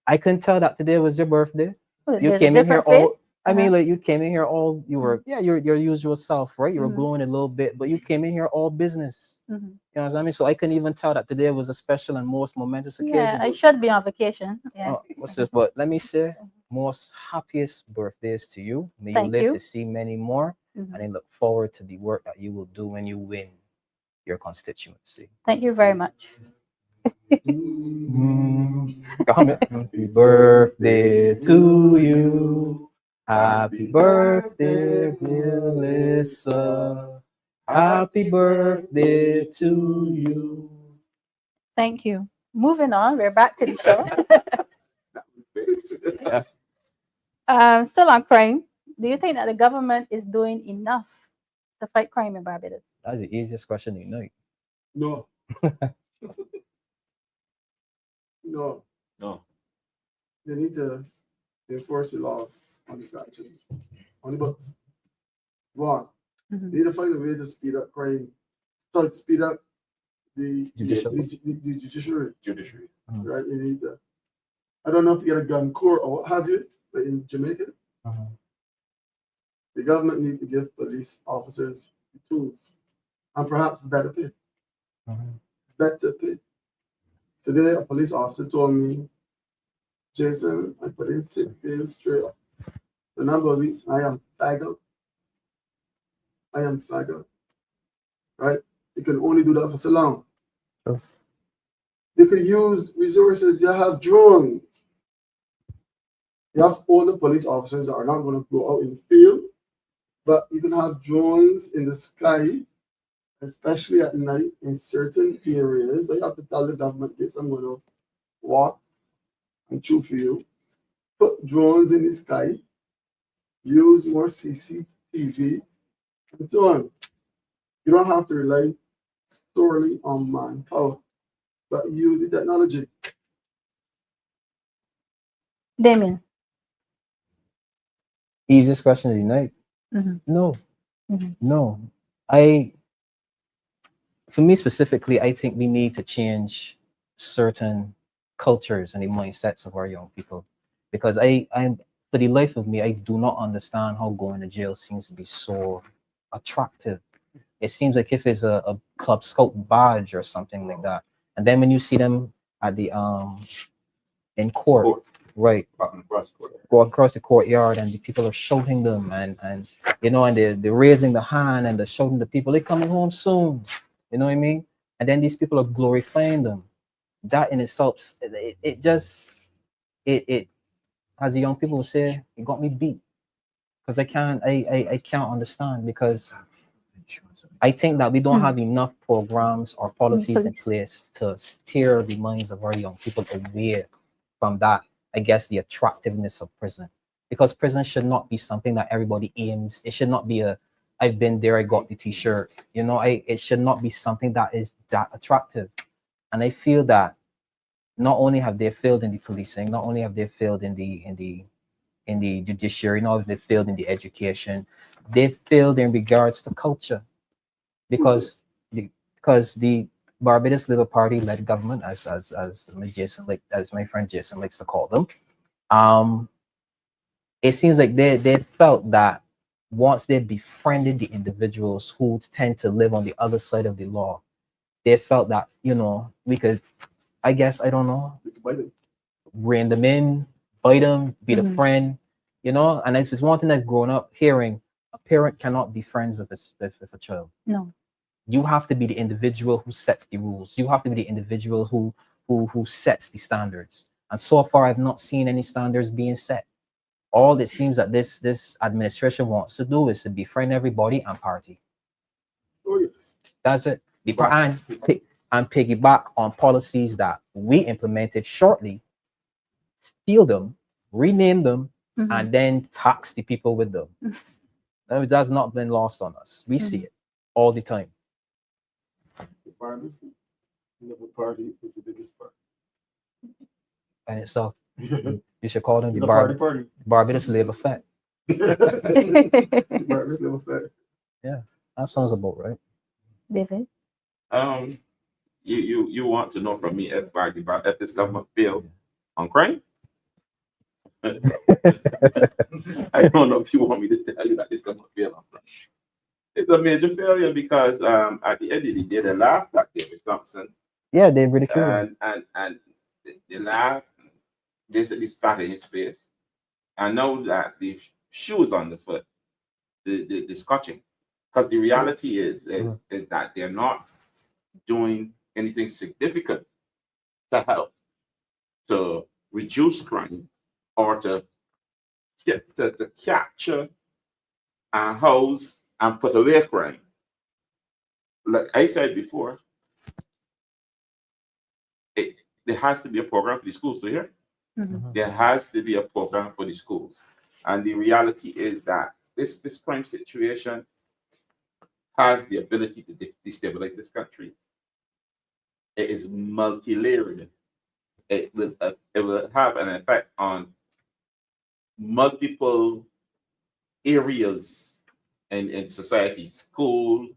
I couldn't tell that today was your birthday. You came in here all. I mean, like you came in here all. You were your usual self, right? You were glowing a little bit, but you came in here all business. You know what I mean? So I couldn't even tell that today was a special and most momentous occasion. Yeah, I should be on vacation. Yeah. What's this? But let me say, most happiest birthdays to you. May you live to see many more, and I look forward to the work that you will do when you win your constituency. Thank you very much. Happy birthday to you. Happy birthday, dear Melissa. Happy birthday to you. Thank you. Moving on, we're back to the show. Still on crime. Do you think that the government is doing enough to fight crime in Barbados? That's the easiest question you know. No. No. They need to enforce the laws on the statutes, on the books. One, they need to find a way to speed up crime. So speed up the judiciary. Right? They need to. I don't know if you get a gun court or what have you, but in Jamaica, the government needs to give police officers the tools and perhaps better pay. Better pay. Today, a police officer told me, Jason, I put in 6 days straight. The number of weeks, I am faggot. Right? You can only do that for so long. Sure. They could use resources. You have drones. You have all the police officers that are not going to go out in the field, but you can have drones in the sky, especially at night in certain areas. So you have to tell the government this, I'm going to walk and chew for you. Put drones in the sky, use more CCTV, and so on. You don't have to rely solely on manpower, but use the technology. Damien. Easiest question of the night. No. No. For me specifically, I think we need to change certain cultures and the mindsets of our young people, because I'm for the life of me, I do not understand how going to jail seems to be so attractive. It seems like if it's a Club Scout badge or something like that, and then when you see them at the in court, right, go across the courtyard and the people are shouting them and you know, and they're raising the hand and they're shouting the people, they're coming home soon. You know what I mean? And then these people are glorifying them. That in itself, it just, as the young people say, it got me beat. Because I can't understand, because I think that we don't Mm. have enough programs or policies in police. place to steer the minds of our young people away from that, I guess, the attractiveness of prison. Because prison should not be something that everybody aims. It should not be a, I've been there, I got the t-shirt. You know, it should not be something that is that attractive. And I feel that not only have they failed in the policing, not only have they failed in the judiciary, not have they failed in the education, they failed in regards to culture. Because the Barbados Labour Party led government, as my friend Jason likes to call them, it seems like they felt that once they befriended the individuals who tend to live on the other side of the law, they felt that, you know, we could, I guess, I don't know, rein them in, bite them, be the Mhm. friend, you know. And it's one thing I've grown up hearing: a parent cannot be friends with a child. No. You have to be the individual who sets the rules. You have to be the individual who sets the standards. And so far, I've not seen any standards being set. All it seems that this administration wants to do is to befriend everybody and party. Oh, yes. That's it. And piggyback on policies that we implemented shortly, steal them, rename them, Mhm. and then tax the people with them. That's not been lost on us. We see it all the time. The Barbados Labour Party is the biggest party. And so It's you should call them the a party. Barbados Labour Fed. Barbados Labour Fed. That sounds about right. David? You want to know from me if this government failed on crime? I don't know if you want me to tell you that this government failed on crime. It's a major failure because at the end of the day, they laughed at David Thompson. Yeah, they ridicule him. And they laughed, basically spat in his face. And now that the shoes on the foot, the scotching. Because the reality is that they're not doing anything significant to help to reduce crime or to capture and house and put away crime. Like I said before, there has to be a program for the schools to hear. Mhm. There has to be a program for the schools. And the reality is that this crime situation has the ability to destabilize this country. It is multi-layered. It will have an effect on multiple areas in society: school,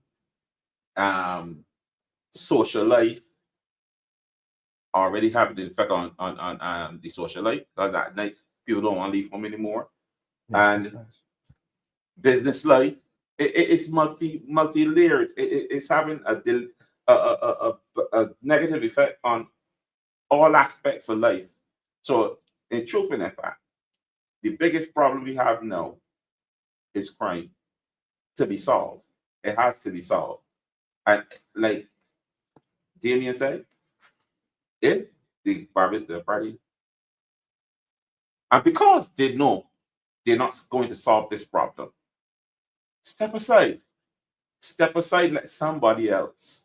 social life. Already have the effect on the social life, because at night people don't want to leave home anymore. And business life, it's multi-layered. It's having a negative effect on all aspects of life. So, in truth and in fact, the biggest problem we have now is crime to be solved. It has to be solved. And like Damien said, if the Barbados Labour Party, and because they know they're not going to solve this problem, step aside. Step aside, let somebody else.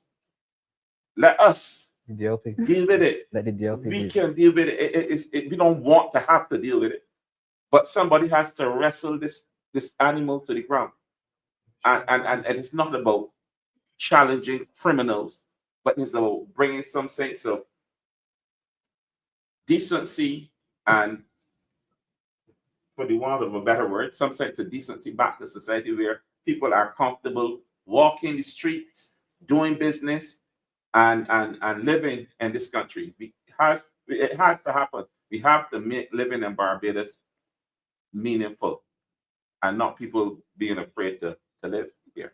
Let us The DLP. deal with it. Let the DLP We do it. can deal with it. We don't want to have to deal with it. But somebody has to wrestle this animal to the ground. And it's not about challenging criminals, but it's about bringing some sense of decency and, for the want of a better word, some sense of decency back to society where people are comfortable walking the streets, doing business, and living in this country. It has to happen. We have to make living in Barbados meaningful and not people being afraid to live here.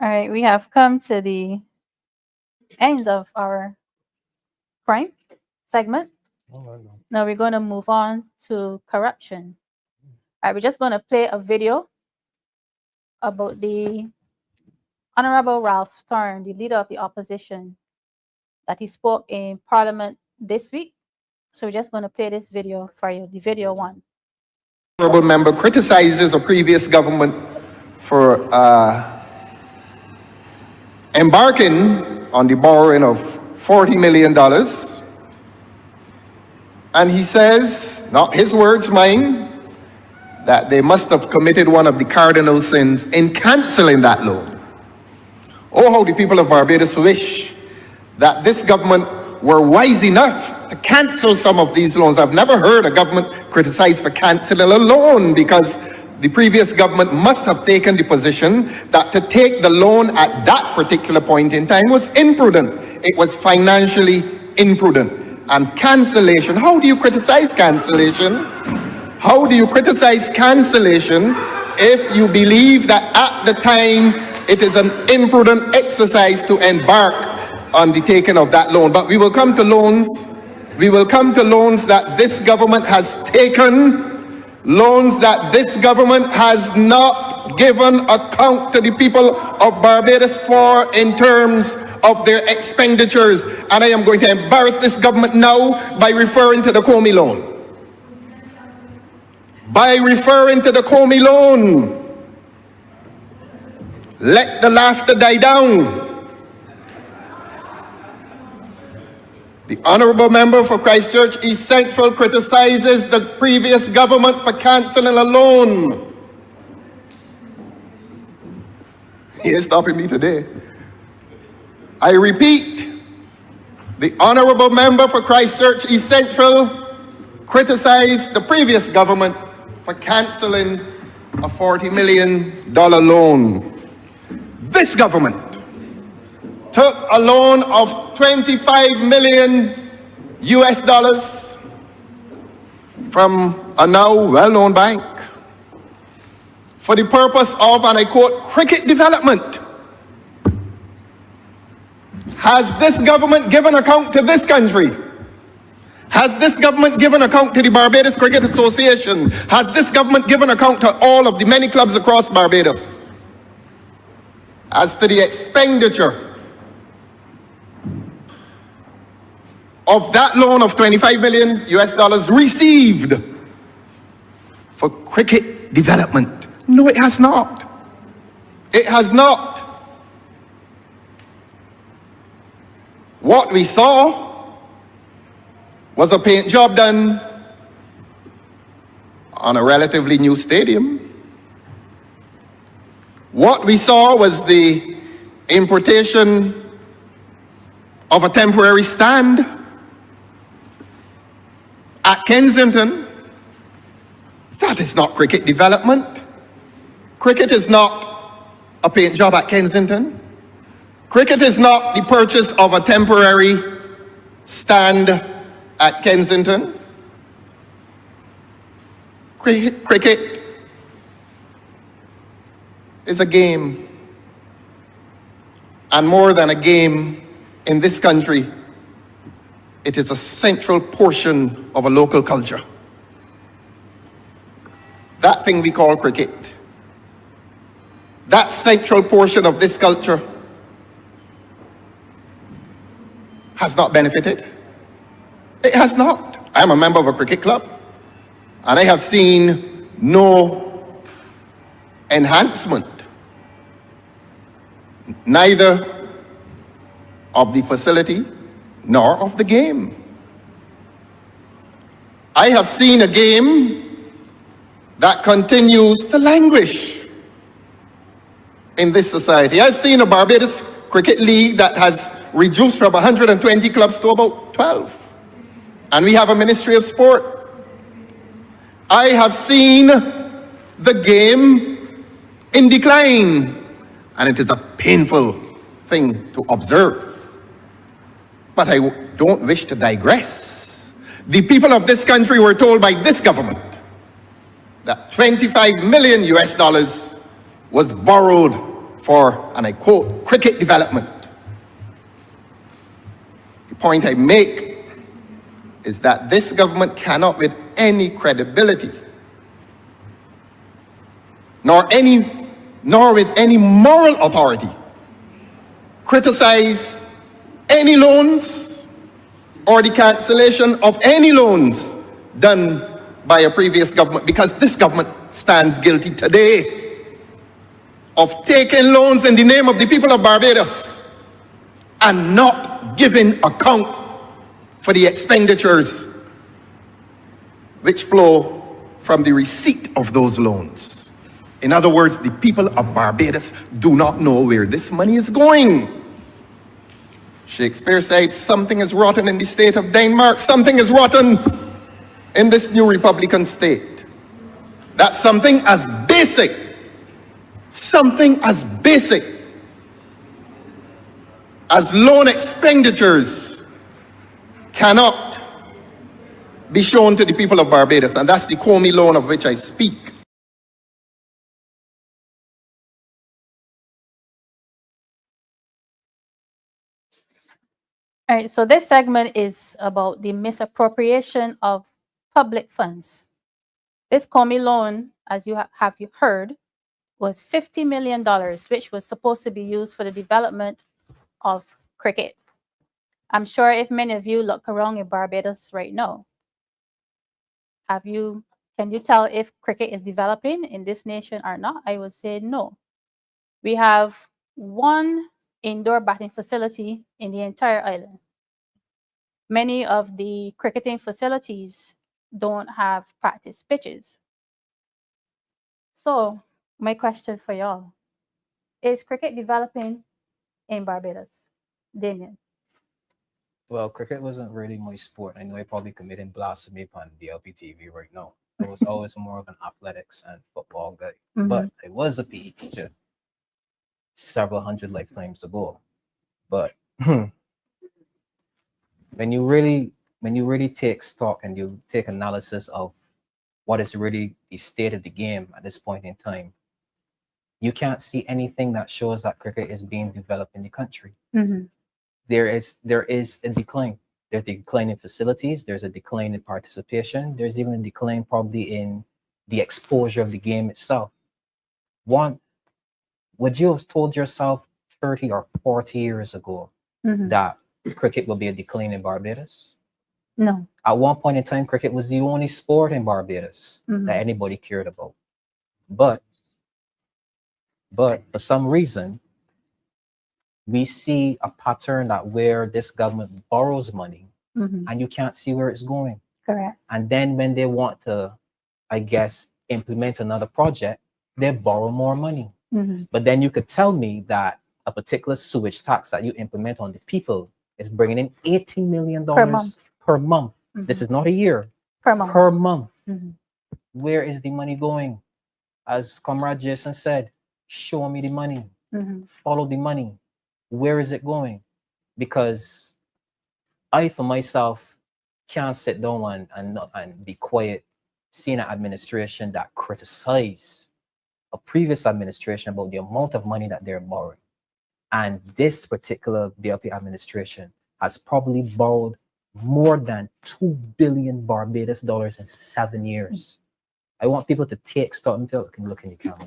All right, we have come to the end of our crime segment. Now we're going to move on to corruption. All right, we're just going to play a video about the Honorable Ralph Thorne, the leader of the opposition, that he spoke in Parliament this week. So we're just going to play this video for you, the video one. honorable member criticizes a previous government for embarking on the borrowing of $40 million. And he says, not his words, mine, that they must have committed one of the cardinal sins in canceling that loan. Oh, how the people of Barbados wish that this government were wise enough to cancel some of these loans. I've never heard a government criticized for canceling a loan, because the previous government must have taken the position that to take the loan at that particular point in time was imprudent. It was financially imprudent. And cancellation, how do you criticize cancellation? How do you criticize cancellation if you believe that at the time it is an imprudent exercise to embark on the taking of that loan? But we will come to loans. We will come to loans that this government has taken, loans that this government has not given account to the people of Barbados for in terms of their expenditures. And I am going to embarrass this government now by referring to the Comey loan. By referring to the Comey loan. Let the laughter die down. The honorable member for Christchurch East Central criticizes the previous government for cancelling a loan. He is stopping me today. I repeat, the honorable member for Christchurch East Central criticized the previous government for cancelling a $40 million loan. This government took a loan of $25 million from a now well-known bank for the purpose of, and I quote, cricket development. Has this government given account to this country? Has this government given account to the Barbados Cricket Association? Has this government given account to all of the many clubs across Barbados as to the expenditure of that loan of $25 million received for cricket development? No, it has not. It has not. What we saw was a paint job done on a relatively new stadium. What we saw was the importation of a temporary stand at Kensington. That is not cricket development. Cricket is not a paint job at Kensington. Cricket is not the purchase of a temporary stand at Kensington. Cricket is a game, and more than a game in this country, it is a central portion of a local culture. That thing we call cricket, that central portion of this culture has not benefited. It has not. I am a member of a cricket club, and I have seen no enhancement, neither of the facility nor of the game. I have seen a game that continues to languish in this society. I've seen a Barbados Cricket League that has reduced from 120 clubs to about 12. And we have a Ministry of Sport. I have seen the game in decline, and it is a painful thing to observe. But I don't wish to digress. The people of this country were told by this government that $25 million was borrowed for, and I quote, cricket development. The point I make is that this government cannot with any credibility, nor with any moral authority, criticize any loans or the cancellation of any loans done by a previous government, because this government stands guilty today of taking loans in the name of the people of Barbados and not giving account for the expenditures which flow from the receipt of those loans. In other words, the people of Barbados do not know where this money is going. Shakespeare said, something is rotten in the state of Denmark, something is rotten in this new Republican state. That's something as basic as loan expenditures cannot be shown to the people of Barbados, and that's the Comey loan of which I speak. All right, so this segment is about the misappropriation of public funds. This Comey loan, as you have heard, was $50 million, which was supposed to be used for the development of cricket. I'm sure if many of you look around in Barbados right now, can you tell if cricket is developing in this nation or not? I would say no. We have one indoor batting facility in the entire island. Many of the cricketing facilities don't have practice pitches. So my question for y'all, is cricket developing in Barbados? Damien? Well, cricket wasn't really my sport. I know I probably committing blasphemy on the LPTV right now. I was always more of an athletics and football guy. But I was a PE teacher several hundred lifetimes ago. But when you really take stock and you take analysis of what is really the state of the game at this point in time, you can't see anything that shows that cricket is being developed in the country. There is a decline. There's a decline in facilities. There's a decline in participation. There's even a decline probably in the exposure of the game itself. One, would you have told yourself 30 or 40 years ago that cricket will be a decline in Barbados? No. At one point in time, cricket was the only sport in Barbados that anybody cared about. But for some reason, we see a pattern that where this government borrows money and you can't see where it's going. Correct. And then when they want to, I guess, implement another project, they borrow more money. But then you could tell me that a particular sewage tax that you implement on the people is bringing in $80 million per month. This is not a year. Per month. Per month. Where is the money going? As Comrade Jason said, show me the money. Follow the money. Where is it going? Because I, for myself, can't sit down and be quiet seeing an administration that criticize a previous administration about the amount of money that they're borrowing. And this particular BLP administration has probably borrowed more than 2 billion Barbados dollars in 7 years. I want people to take stock and look in the camera.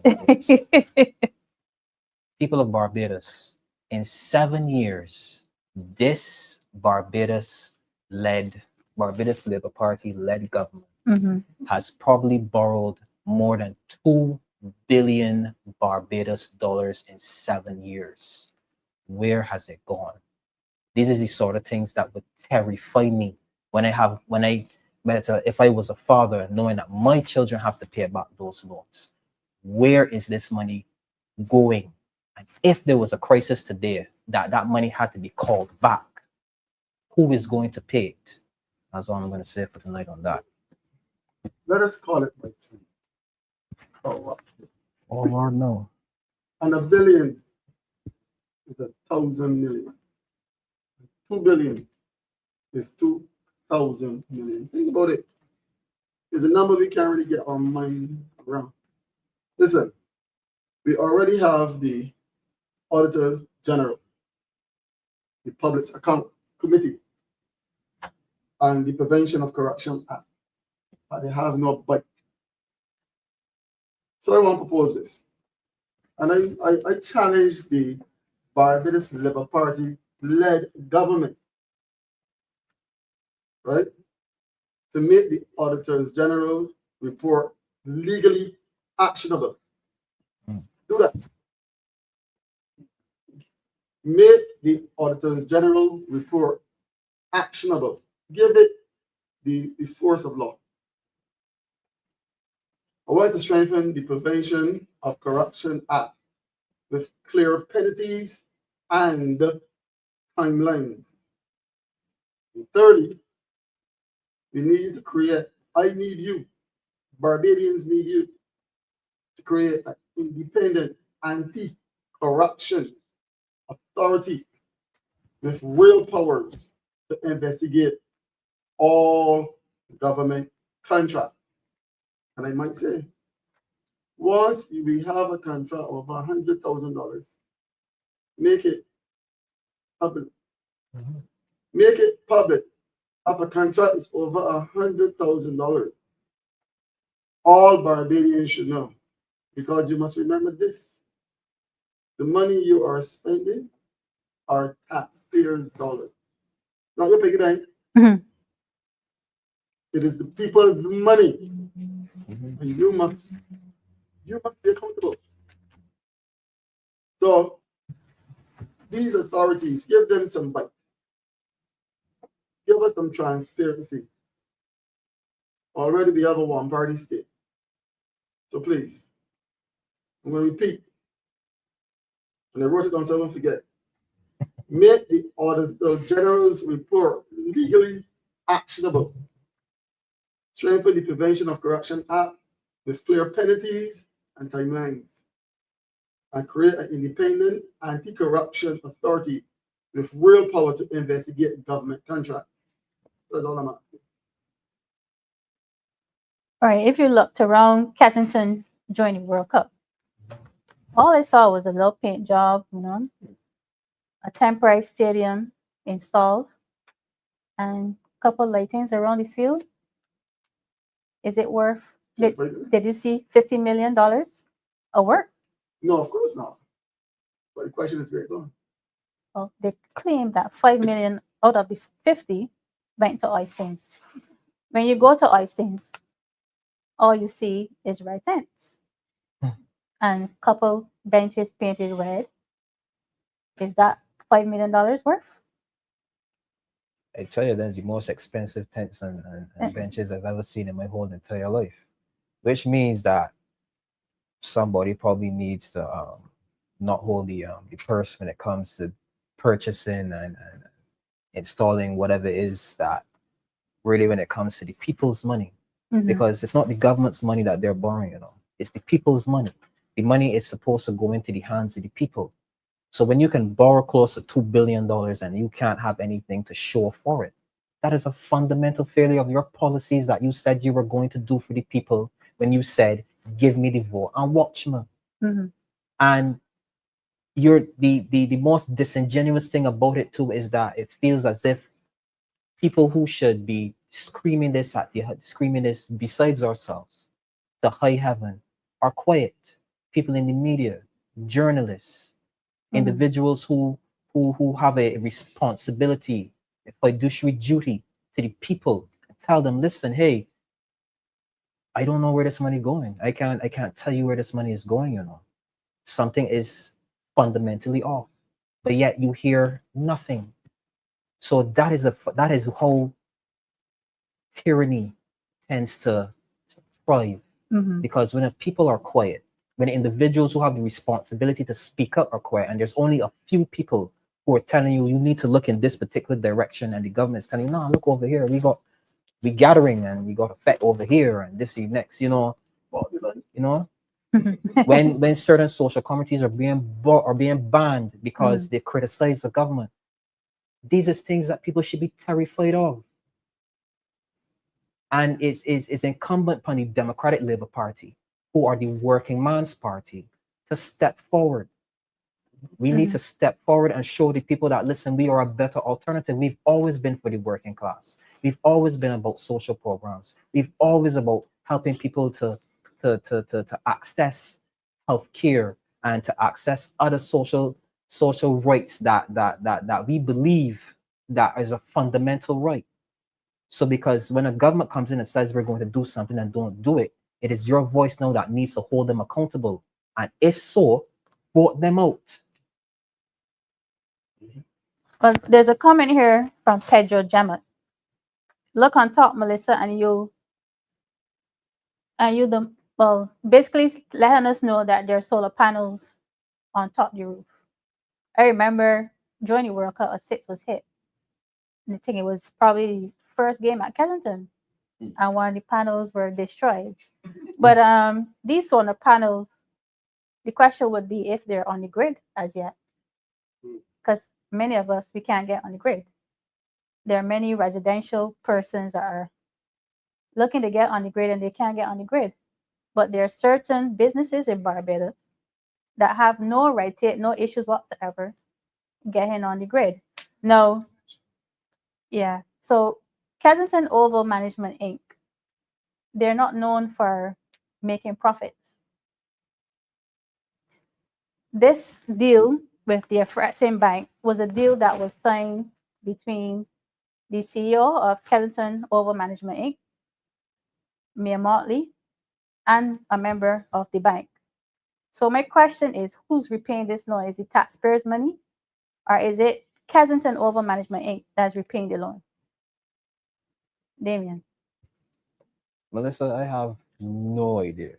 People of Barbados, in 7 years, this Barbados Labour Party led government has probably borrowed more than 2 billion Barbados dollars in 7 years. Where has it gone? These are the sort of things that would terrify me if I was a father, knowing that my children have to pay back those loans. Where is this money going? And if there was a crisis today that money had to be called back, who is going to pay it? That's all I'm going to say for tonight on that. Let us call it like this. Oh, Lord, no. And $1 billion is 1,000 million. 2 billion is 2,000 million. Think about it. It's a number we can't really get our mind around. Listen, we already have the Auditor General, the Public Account Committee, and the Prevention of Corruption Act, but they have no bite. So I want to propose this. And I challenge the Barbados Labour Party led government, right, to make the Auditors General's report legally actionable. Do that. Make the Auditors General report actionable. Give it the force of law. I want to strengthen the Prevention of Corruption Act with clear penalties and timelines. And thirdly, we need to create, I need you, Barbadians need you, to create an independent anti-corruption authority with real powers to investigate all government contracts. And I might say, once we have a contract of $100,000, make it public. Make it public. If a contract is over $100,000, all Barbadians should know, because you must remember this: the money you are spending are taxpayers' dollars, not your piggy bank. It is the people's money, and you must be accountable. So these authorities, give them some bite. Give us some transparency. Already we have a one-party state. So please, I'm going to repeat, and I wrote it down so I don't forget. Make the Auditor General's report legally actionable. Strengthen the Prevention of Corruption Act with clear penalties and timelines. And create an independent anti-corruption authority with real power to investigate government contracts. That's all I'm asking. All right, if you looked around Kensington during the World Cup, all I saw was a little paint job, a temporary stadium installed, and a couple lightings around the field. Is it worth, did you see $50 million of work? No, of course not. But the question is very good. Well, they claim that $5 million out of the 50 went to Oistins. When you go to Oistins, all you see is red tents and a couple benches painted red. Is that $5 million worth? I tell you, that's the most expensive tents and benches I've ever seen in my whole entire life, which means that somebody probably needs to not hold the purse when it comes to purchasing and installing whatever it is that really when it comes to the people's money, because it's not the government's money that they're borrowing, it's the people's money. The money is supposed to go into the hands of the people. So when you can borrow close to $2 billion and you can't have anything to show for it, that is a fundamental failure of your policies that you said you were going to do for the people when you said, give me the vote and watch me. And the most disingenuous thing about it too is that it feels as if people who should be screaming this besides ourselves to high heaven are quiet. People in the media, journalists, individuals who have a responsibility, a fiduciary duty to the people. Tell them, listen, hey, I don't know where this money is going. I can't tell you where this money is going, Something is fundamentally off. But yet you hear nothing. So that is how tyranny tends to thrive. Because when people are quiet, when individuals who have the responsibility to speak up are quiet, and there's only a few people who are telling you need to look in this particular direction, and the government's telling you, no, look over here, we gathering and we got effect over here and this is next, when certain social communities are being banned because they criticize the government. These are things that people should be terrified of. And it's incumbent upon the Democratic Labour Party, who are the working man's party, to step forward. We need to step forward and show the people that, listen, we are a better alternative. We've always been for the working class. We've always been about social programs. We've always about helping people to access health care and to access other social rights that we believe that is a fundamental right. So because when a government comes in and says we're going to do something and don't do it, it is your voice now that needs to hold them accountable. And if so, vote them out. But there's a comment here from Pedro Gemma. Look on top, Melissa, and basically letting us know that there are solar panels on top of the roof. I remember during the World Cup, a 6 was hit. And I think it was probably the first game at Kensington, and one of the panels were destroyed. But these solar panels, the question would be if they're on the grid as yet, because many of us, we can't get on the grid. There are many residential persons that are looking to get on the grid and they can't get on the grid. But there are certain businesses in Barbados that have no red tape, no issues whatsoever getting on the grid. No, yeah. So Kensington Oval Management Inc., they're not known for making profits. This deal with the Afrexim Bank was a deal that was signed between the CEO of Kensington Oval Management Inc., Mia Motley, and a member of the bank. So my question is, who's repaying this loan? Is it taxpayers' money, or is it Kensington Oval Management Inc. that's repaying the loan? Damien. Melissa, I have no idea.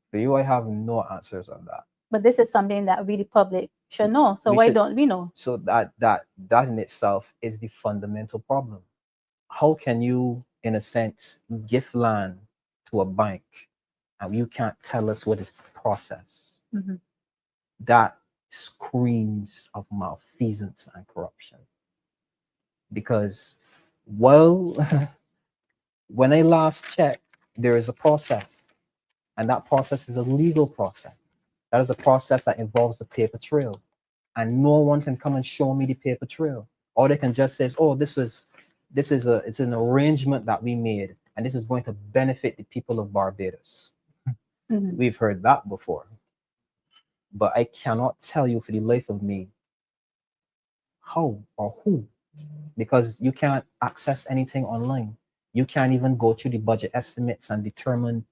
For you, I have no answers on that. But this is something that we, the public, should know. So why don't we know? So that in itself is the fundamental problem. How can you, in a sense, gift land to a bank and you can't tell us what is the process? Mm-hmm. That screams of malfeasance and corruption. Because, well, when I last checked, there is a process, and that process is a legal process. That is a process that involves the paper trail, and no one can come and show me the paper trail. All they can just say, "Oh, it's an arrangement that we made, and this is going to benefit the people of Barbados." Mm-hmm. We've heard that before, but I cannot tell you for the life of me how or who, because you can't access anything online. You can't even go through the budget estimates and determine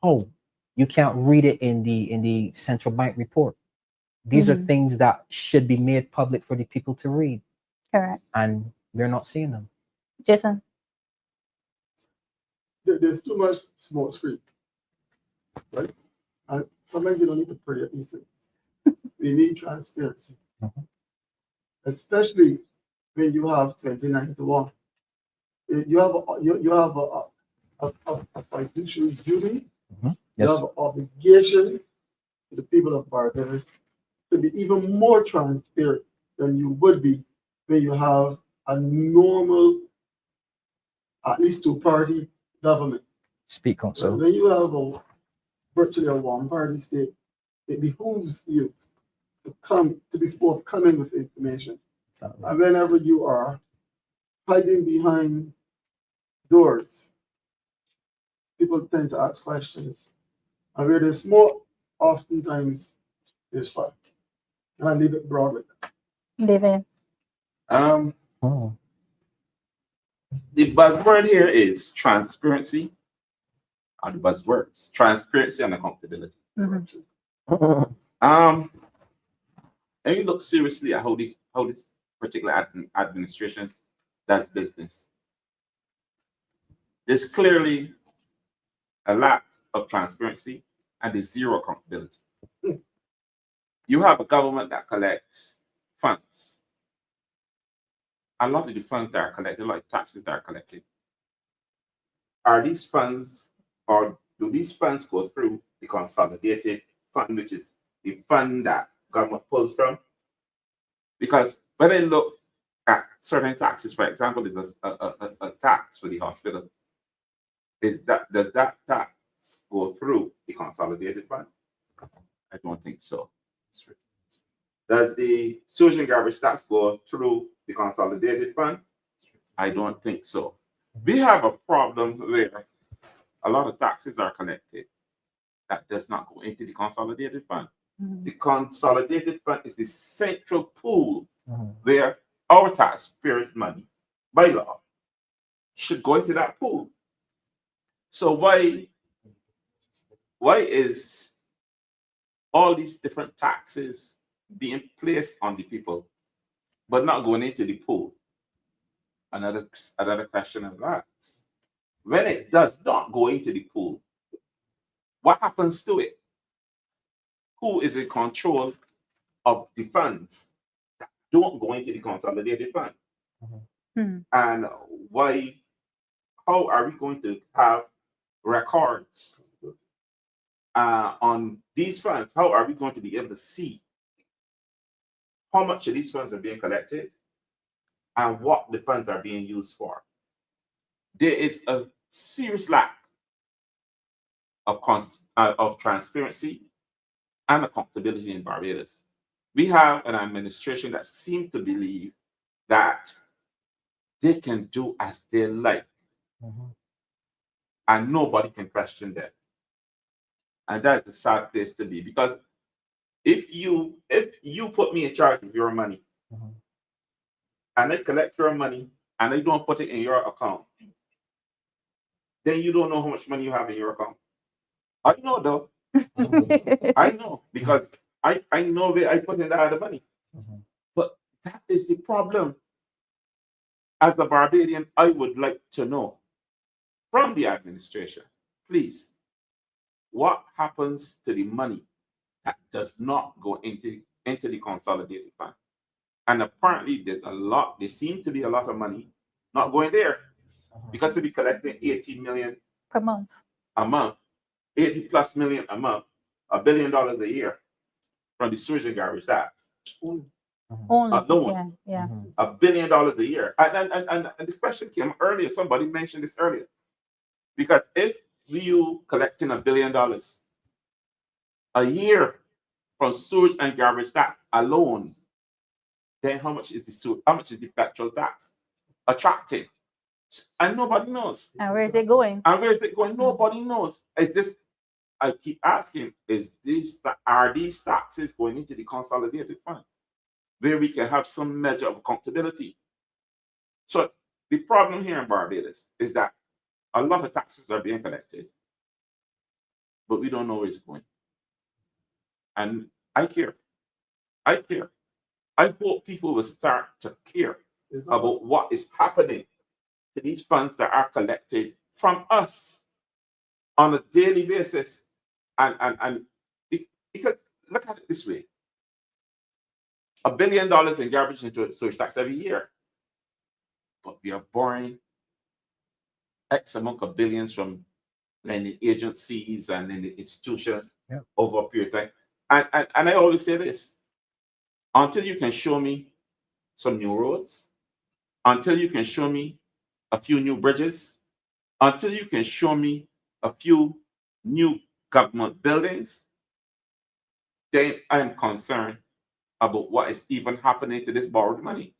how. You can't read it in the central bank report. These are things that should be made public for the people to read. Correct. And we're not seeing them. Jason. There's too much smoke screen, right? And sometimes you don't need to pray at these things. We need transparency, especially when you have 29 to 1. You have a fiduciary duty. Yes. You have an obligation to the people of Barbados to be even more transparent than you would be when you have a normal, at least two-party government. Speak on so. When you have virtually a one-party state, it behooves you to be forthcoming with information. And whenever you are hiding behind doors, people tend to ask questions. And where there's smoke, oftentimes there's fire. And I leave it broad like that. David. The buzzword here is transparency. Are the buzzwords transparency and accountability? And you look seriously at how this particular administration does business. There's clearly a lack of transparency and there's zero accountability. You have a government that collects funds. A lot of the funds that are collected, like taxes that are collected, are these funds, or do these funds go through the consolidated fund, which is the fund that government pulls from? Because when I look at certain taxes, for example, there's a tax for the hospital. Does that tax go through the consolidated fund? I don't think so. Does the sewage and garbage tax go through the consolidated fund? I don't think so. We have a problem where a lot of taxes are collected that does not go into the consolidated fund. The consolidated fund is the central pool where our taxpayers' money, by law, should go into that pool. So why is all these different taxes being placed on the people, but not going into the pool? Another question of that. When it does not go into the pool, what happens to it? Who is in control of the funds that don't go into the consolidated fund? And how are we going to have records on these funds? How are we going to be able to see how much of these funds are being collected and what the funds are being used for? There is a serious lack of transparency and accountability in Barbados. We have an administration that seems to believe that they can do as they like, and nobody can question them. And that's a sad place to be, because if you put me in charge of your money, and I collect your money and I don't put it in your account, then you don't know how much money you have in your account. I know though. I know, because I know where I put in the other money. But that is the problem. As a Barbadian, I would like to know from the administration, please, what happens to the money that does not go into the consolidated fund? And apparently there seems to be a lot of money not going there, because to be collecting 80 million per month. a month, 80 plus million a month, $1 billion a year from the sewage and garbage tax. Only. Alone. Yeah. $1 billion a year. And this question came earlier. Somebody mentioned this earlier. Because if you collecting $1 billion a year from sewage and garbage tax alone, then how much is the petrol tax attracting? And nobody knows. And where is it going? Nobody knows. I keep asking, are these taxes going into the consolidated fund, where we can have some measure of accountability? So the problem here in Barbados is that a lot of taxes are being collected, but we don't know where it's going. And I care. I hope people will start to care about what is happening to these funds that are collected from us on a daily basis. And because look at it this way: $1 billion in garbage and sewage tax every year, but we are borrowing X amount of billions from lending agencies and then the institutions over a period of time. And I always say this: until you can show me some new roads, until you can show me a few new bridges, until you can show me a few new government buildings, then I am concerned about what is even happening to this borrowed money.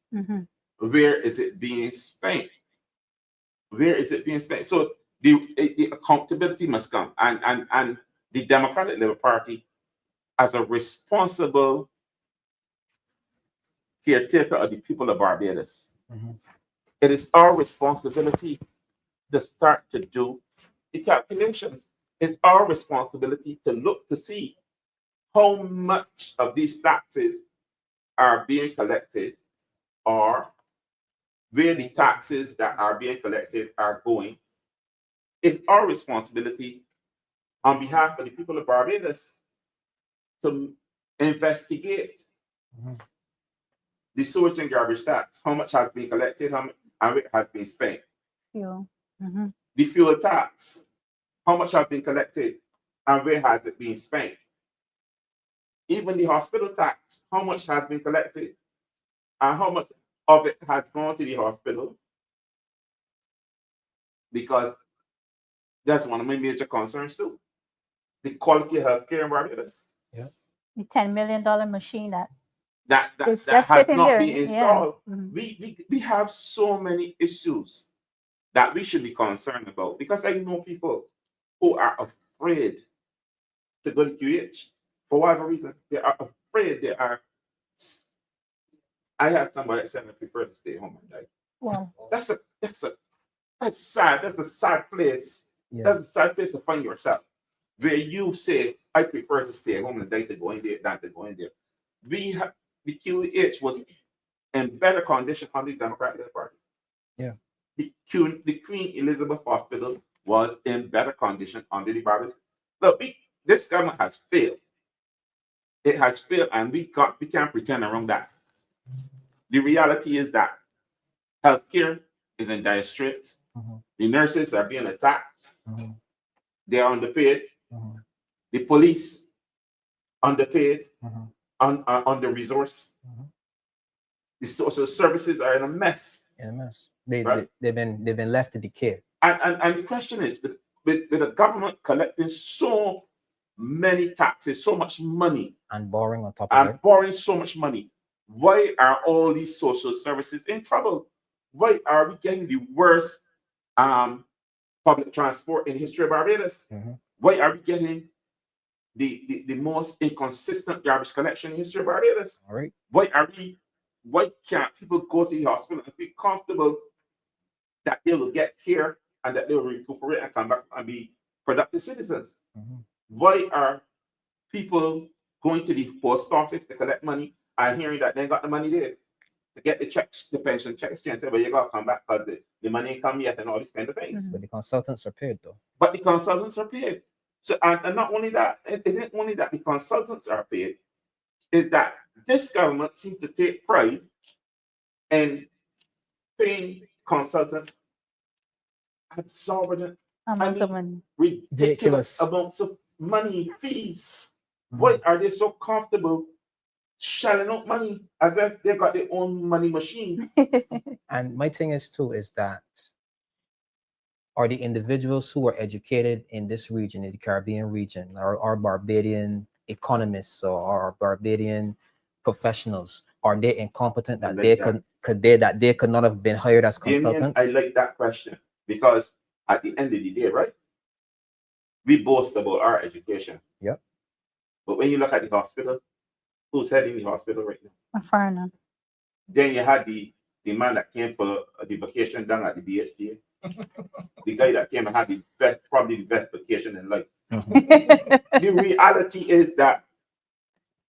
Where is it being spent? Where is it being spent? So the accountability must come, and the Democratic Labour Party, as a responsible caretaker of the people of Barbados, it is our responsibility to start to do the calculations. It's our responsibility to look to see how much of these taxes are being collected, or where the taxes that are being collected are going. It's our responsibility on behalf of the people of Barbados to investigate the sewage and garbage tax, how much has been collected, how much and it has been spent. The fuel tax, how much has been collected and where has it been spent? Even the hospital tax, how much has been collected and how much of it has gone to the hospital? Because that's one of my major concerns too. The quality of healthcare in Barbados. The $10 million machine that That that's has sitting not there. been installed. We have so many issues that we should be concerned about, because I know people who are afraid to go to QH for whatever reason. They are afraid. I have somebody that said I prefer to stay home and die. Wow. That's a That's sad. That's a sad place. Yeah. That's a sad place to find yourself, where you say, I prefer to stay at home and die to go in there than to go in there. The QEH was in better condition under the Democratic Party. Yeah. The Queen Elizabeth Hospital was in better condition under the Barbados. Look, this government has failed. It has failed, and we can't pretend around that. The reality is that healthcare is in dire straits. The nurses are being attacked. They are underpaid. The police underpaid, under-resourced. The social services are in a mess. They've been left to decay. And the question is, with the government collecting so many taxes, so much money, And borrowing on top of it. and borrowing so much money, why are all these social services in trouble? Why are we getting the worst public transport in the history of Barbados? Why are we getting the most inconsistent garbage collection in the history of Barbados? All right. Why can't people go to the hospital and feel comfortable that they will get care and that they will recuperate and come back and be productive citizens? Why are people going to the post office to collect money and hearing that they ain't got the money there to get the checks, the pension checks, and say, well, you gotta come back because the money ain't come yet and all these kind of things. But the consultants are paid though. But the consultants are paid. So, and not only that, it isn't only that the consultants are paid, is that this government seems to take pride in paying consultants exorbitant, Amount of money. ridiculous amounts of money, fees. Why are they so comfortable shelling out money as if they got their own money machine? And my thing is too, is that are the individuals who are educated in this region, in the Caribbean region, are Barbadian economists or are Barbadian professionals, are they incompetent that they could not have been hired as consultants? Damien, I like that question because at the end of the day, right? We boast about our education. Yep. But when you look at the hospital, who's heading the hospital right now? A foreigner. Then you had the man that came for the vacation down at the BHTA. The guy that came and had probably the best vacation in life. The reality is that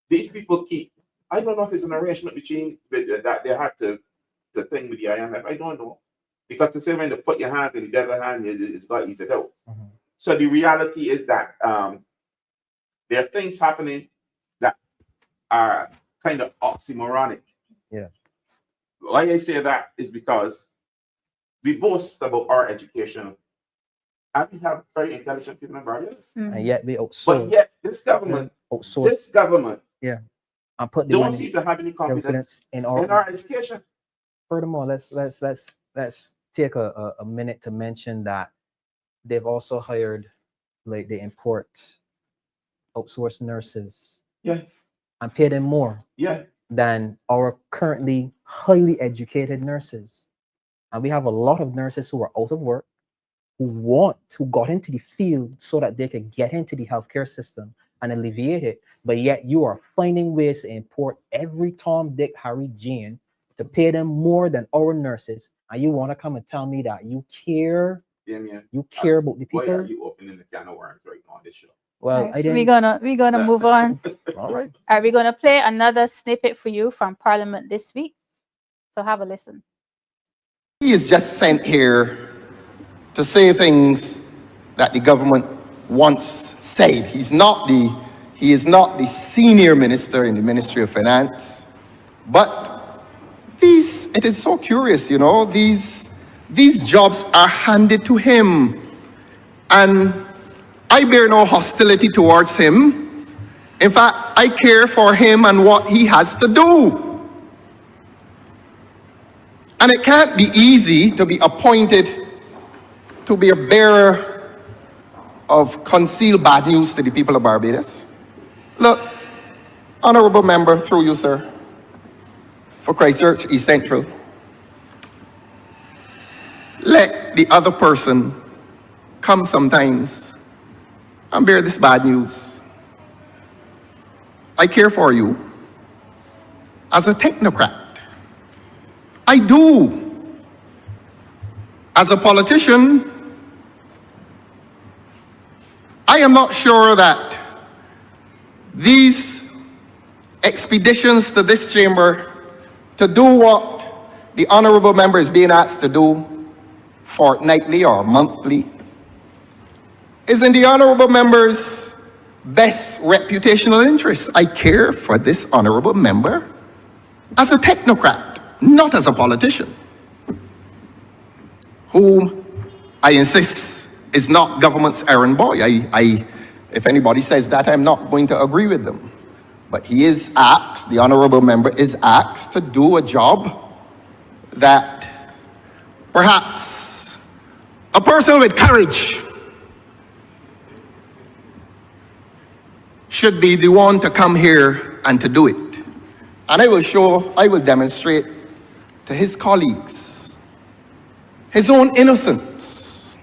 these people keep, I don't know if it's an arrangement between that they had to thing with the IMF. I don't know. Because the same when they put your hands in the devil's hand, it's not easy out. So the reality is that there are things happening that are kind of oxymoronic. Yeah. Why I say that is because we boast about our education, and we have very intelligent people in Barbados. And yet we outsource. But yet this government, and put the don't money, seem to have any confidence in our education. Furthermore, let's take a minute to mention that they've also hired, like they import outsourced nurses. Yes. And pay them more. Yeah. Than our currently highly educated nurses. And we have a lot of nurses who are out of work, who got into the field so that they could get into the healthcare system and alleviate it. But yet you are finding ways to import every Tom, Dick, Harry, Jane to pay them more than our nurses. And you want to come and tell me that you care? Damien, you care about the people? Why are you opening the can of worms right now on this show? Well, right. We're gonna move on. All right. Are we gonna play another snippet for you from Parliament this week? So have a listen. He is just sent here to say things that the government once said. He is not the senior minister in the Ministry of Finance. But it is so curious, you know, these jobs are handed to him. And I bear no hostility towards him. In fact, I care for him and what he has to do. And it can't be easy to be appointed to be a bearer of concealed bad news to the people of Barbados. Look, honorable member, through you, sir, for Christchurch East Central, let the other person come sometimes and bear this bad news. I care for you as a technocrat. I do. As a politician, I am not sure that these expeditions to this chamber to do what the honorable member is being asked to do fortnightly or monthly is in the honorable member's best reputational interest. I care for this honorable member as a technocrat, not as a politician, whom I insist is not government's errand boy. If anybody says that, I'm not going to agree with them. But he is asked, the honorable member is asked to do a job that perhaps a person with courage should be the one to come here and to do it. And I will demonstrate to his colleagues his own innocence.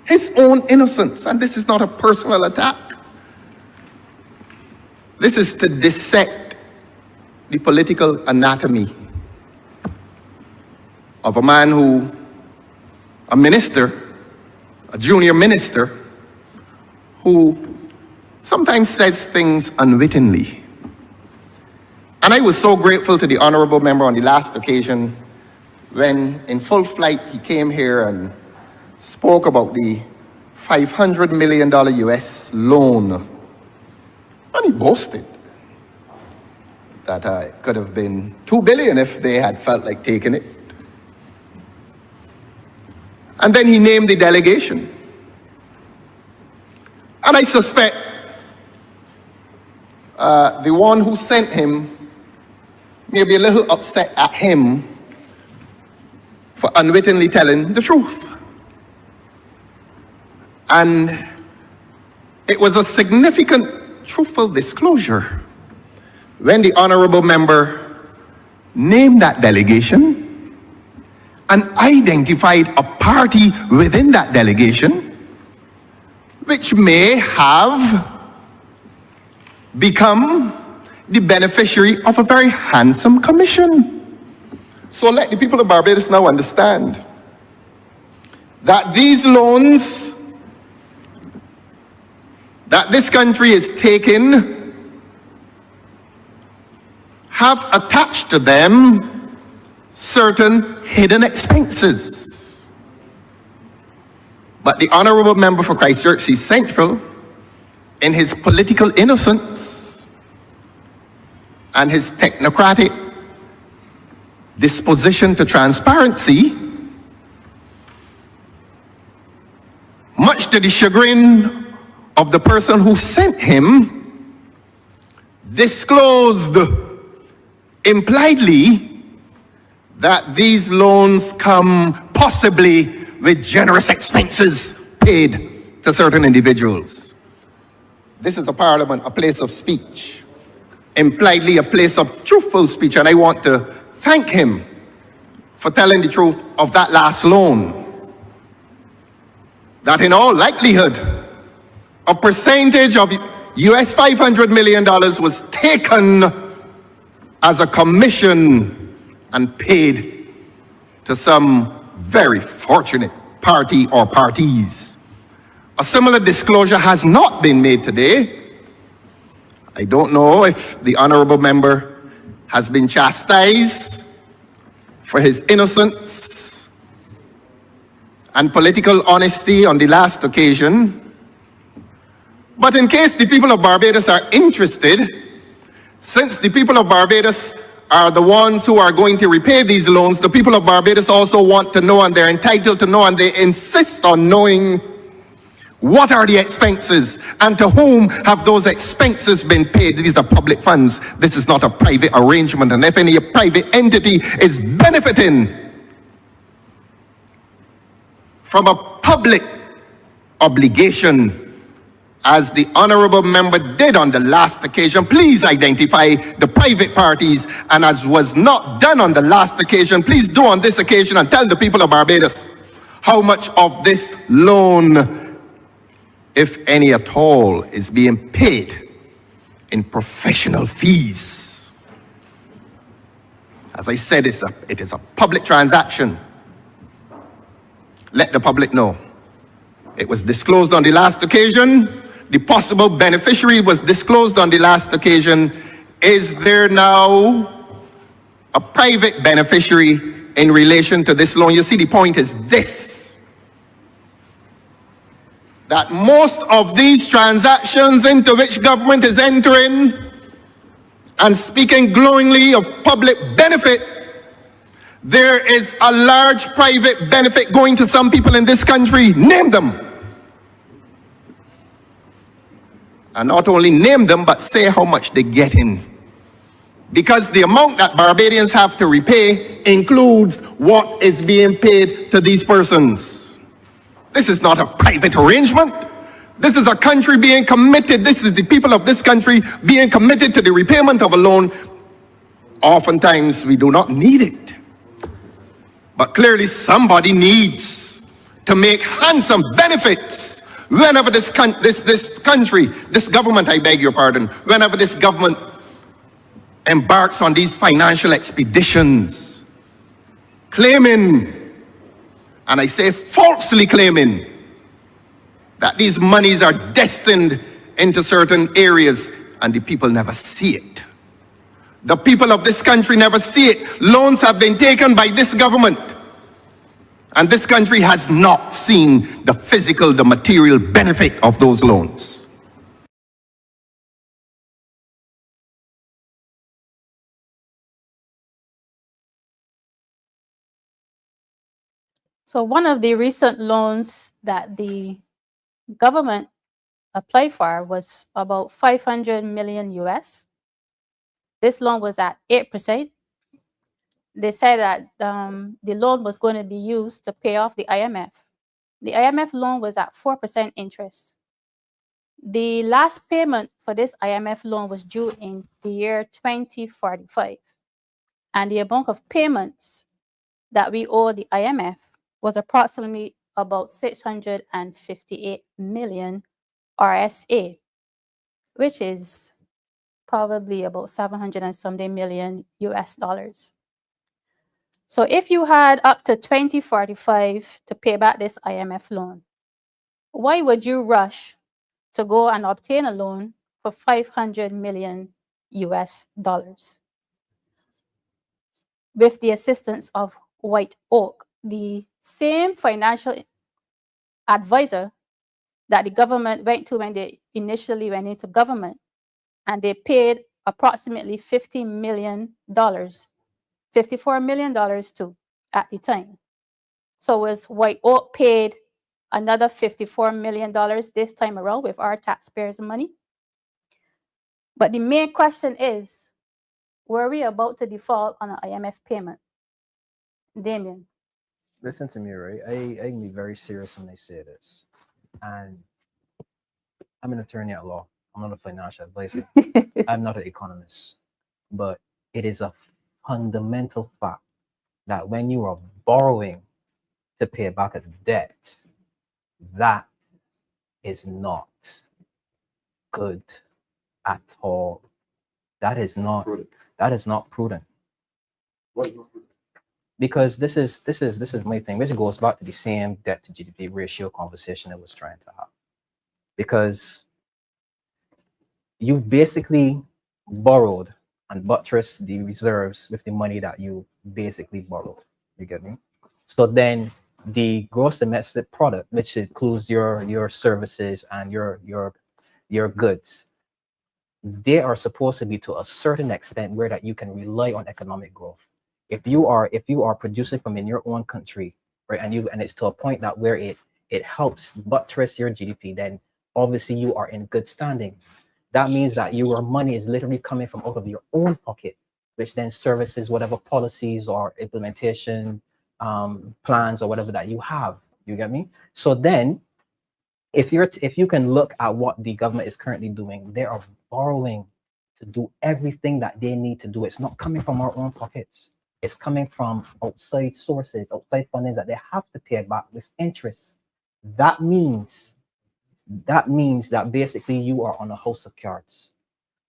His own innocence. And this is not a personal attack. This is to dissect the political anatomy of a man who, a minister, a junior minister, who sometimes says things unwittingly. And I was so grateful to the honorable member on the last occasion when in full flight he came here and spoke about the $500 million US loan. And he boasted that it could have been $2 billion if they had felt like taking it. And then he named the delegation. And I suspect the one who sent him may be a little upset at him for unwittingly telling the truth. And it was a significant truthful disclosure when the honorable member named that delegation and identified a party within that delegation which may have become the beneficiary of a very handsome commission. So let the people of Barbados now understand that these loans that this country is taking have attached to them certain hidden expenses. But the honorable member for Christchurch East Central, in his political innocence and his technocratic disposition to transparency, much to the chagrin of the person who sent him, disclosed impliedly that these loans come possibly with generous expenses paid to certain individuals. This is a parliament, a place of speech, impliedly a place of truthful speech, and I want to thank him for telling the truth of that last loan. That in all likelihood, a percentage of US $500 million was taken as a commission and paid to some very fortunate party or parties. A similar disclosure has not been made today. I don't know if the honorable member has been chastised for his innocence and political honesty on the last occasion. But in case the people of Barbados are interested, since the people of Barbados are the ones who are going to repay these loans, the people of Barbados also want to know, and they're entitled to know, and they insist on knowing what are the expenses and to whom have those expenses been paid. These are public funds. This is not a private arrangement, and if any private entity is benefiting from a public obligation, as the honorable member did on the last occasion, please identify the private parties, and as was not done on the last occasion, please do on this occasion and tell the people of Barbados how much of this loan, if any at all, is being paid in professional fees. As I said, it is a public transaction. let the public know. It was disclosed on the last occasion. The possible beneficiary was disclosed on the last occasion. Is there now a private beneficiary in relation to this loan? You see, the point is this, that most of these transactions into which government is entering and speaking glowingly of public benefit, there is a large private benefit going to some people in this country. Name them. And not only name them, but say how much they get in. Because the amount that Barbadians have to repay includes what is being paid to these persons. This is not a private arrangement. This is a country being committed. This is the people of this country being committed to the repayment of a loan. Oftentimes, we do not need it. But clearly, somebody needs to make handsome benefits whenever this country, this government, I beg your pardon, whenever this government embarks on these financial expeditions, claiming, and I say falsely claiming, that these monies are destined into certain areas, and the people never see it. The people of this country never see it. Loans have been taken by this government, and this country has not seen the physical, the material benefit of those loans. So one of the recent loans that the government applied for was about 500 million US. This loan was at 8%. They said that the loan was going to be used to pay off the IMF. The IMF loan was at 4% interest. The last payment for this IMF loan was due in the year 2045. And the amount of payments that we owe the IMF was approximately about 658 million RSA, which is probably about 700 and something million US dollars. So if you had up to 2045 to pay back this IMF loan, why would you rush to go and obtain a loan for 500 million US dollars with the assistance of White Oak, the same financial advisor that the government went to when they initially went into government, and they paid approximately $50 million, $54 million too at the time. So was White Oak paid another $54 million this time around with our taxpayers' money? But the main question is, were we about to default on an IMF payment? Damien. Listen to me, right? I can be very serious when I say this. And I'm an attorney at law. I'm not a financial advisor. I'm not an economist. But it is a fundamental fact that when you are borrowing to pay back a debt, that is not good at all. That is not prudent. Because this is my thing. This goes back to the same debt to GDP ratio conversation I was trying to have. Because you've basically borrowed and buttressed the reserves with the money that you basically borrowed. You get me? So then the gross domestic product, which includes your services and your goods, they are supposed to be to a certain extent where that you can rely on economic growth. If you are producing from in your own country, right, and it's to a point that where it helps buttress your GDP, then obviously you are in good standing. That means that your money is literally coming from out of your own pocket, which then services whatever policies or implementation plans or whatever that you have. You get me? So then, if you can look at what the government is currently doing, they are borrowing to do everything that they need to do. It's not coming from our own pockets. It's coming from outside sources, outside fundings that they have to pay back with interest. That means that basically you are on a house of cards.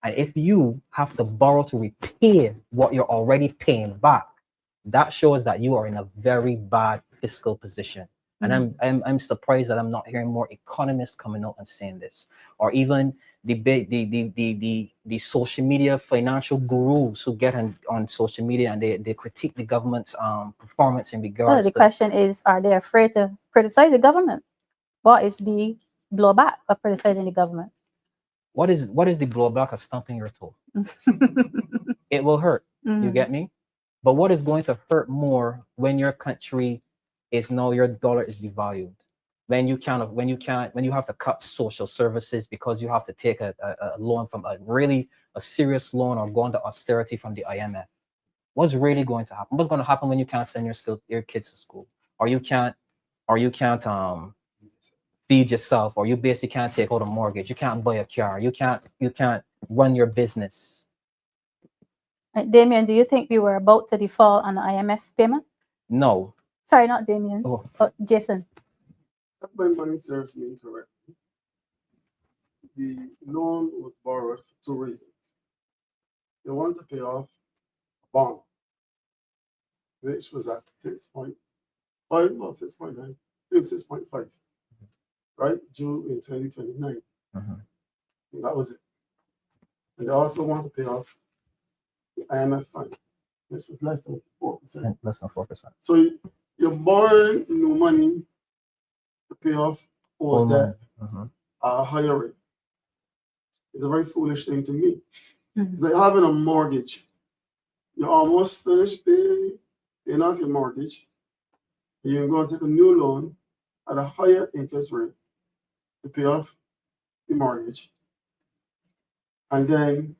And if you have to borrow to repay what you're already paying back, that shows that you are in a very bad fiscal position. And I'm surprised that I'm not hearing more economists coming out and saying this, or even the social media financial gurus who get on social media and they critique the government's performance in No, regards the to question is, are they afraid to criticize the government? What is the blowback of criticizing the government? what is the blowback of stumping your toe? It will hurt. You get me? But what is going to hurt more when your country is now your dollar is devalued? When you have to cut social services because you have to take a loan from a serious loan or go into austerity from the IMF. What's really going to happen? What's going to happen when you can't send your kids to school, or you can't feed yourself, or you basically can't take out a mortgage, you can't buy a car, you can't run your business? Damien, do you think we were about to default on the IMF payment? No. Sorry, not Damien. Oh. Jason. If my money serves me correctly, the loan was borrowed for two reasons. They wanted to pay off a bond, which was at 6.5, well, 6.9, 6.5, right? Due in 2029. And that was it. And they also want to pay off the IMF fund, which was less than 4%. Less than 4%. So you're borrowing new money to pay off all debt at a higher rate. It's a very foolish thing to me. It's like having a mortgage. You're almost finished paying off your mortgage. And you're going to take a new loan at a higher interest rate to pay off the mortgage. And then,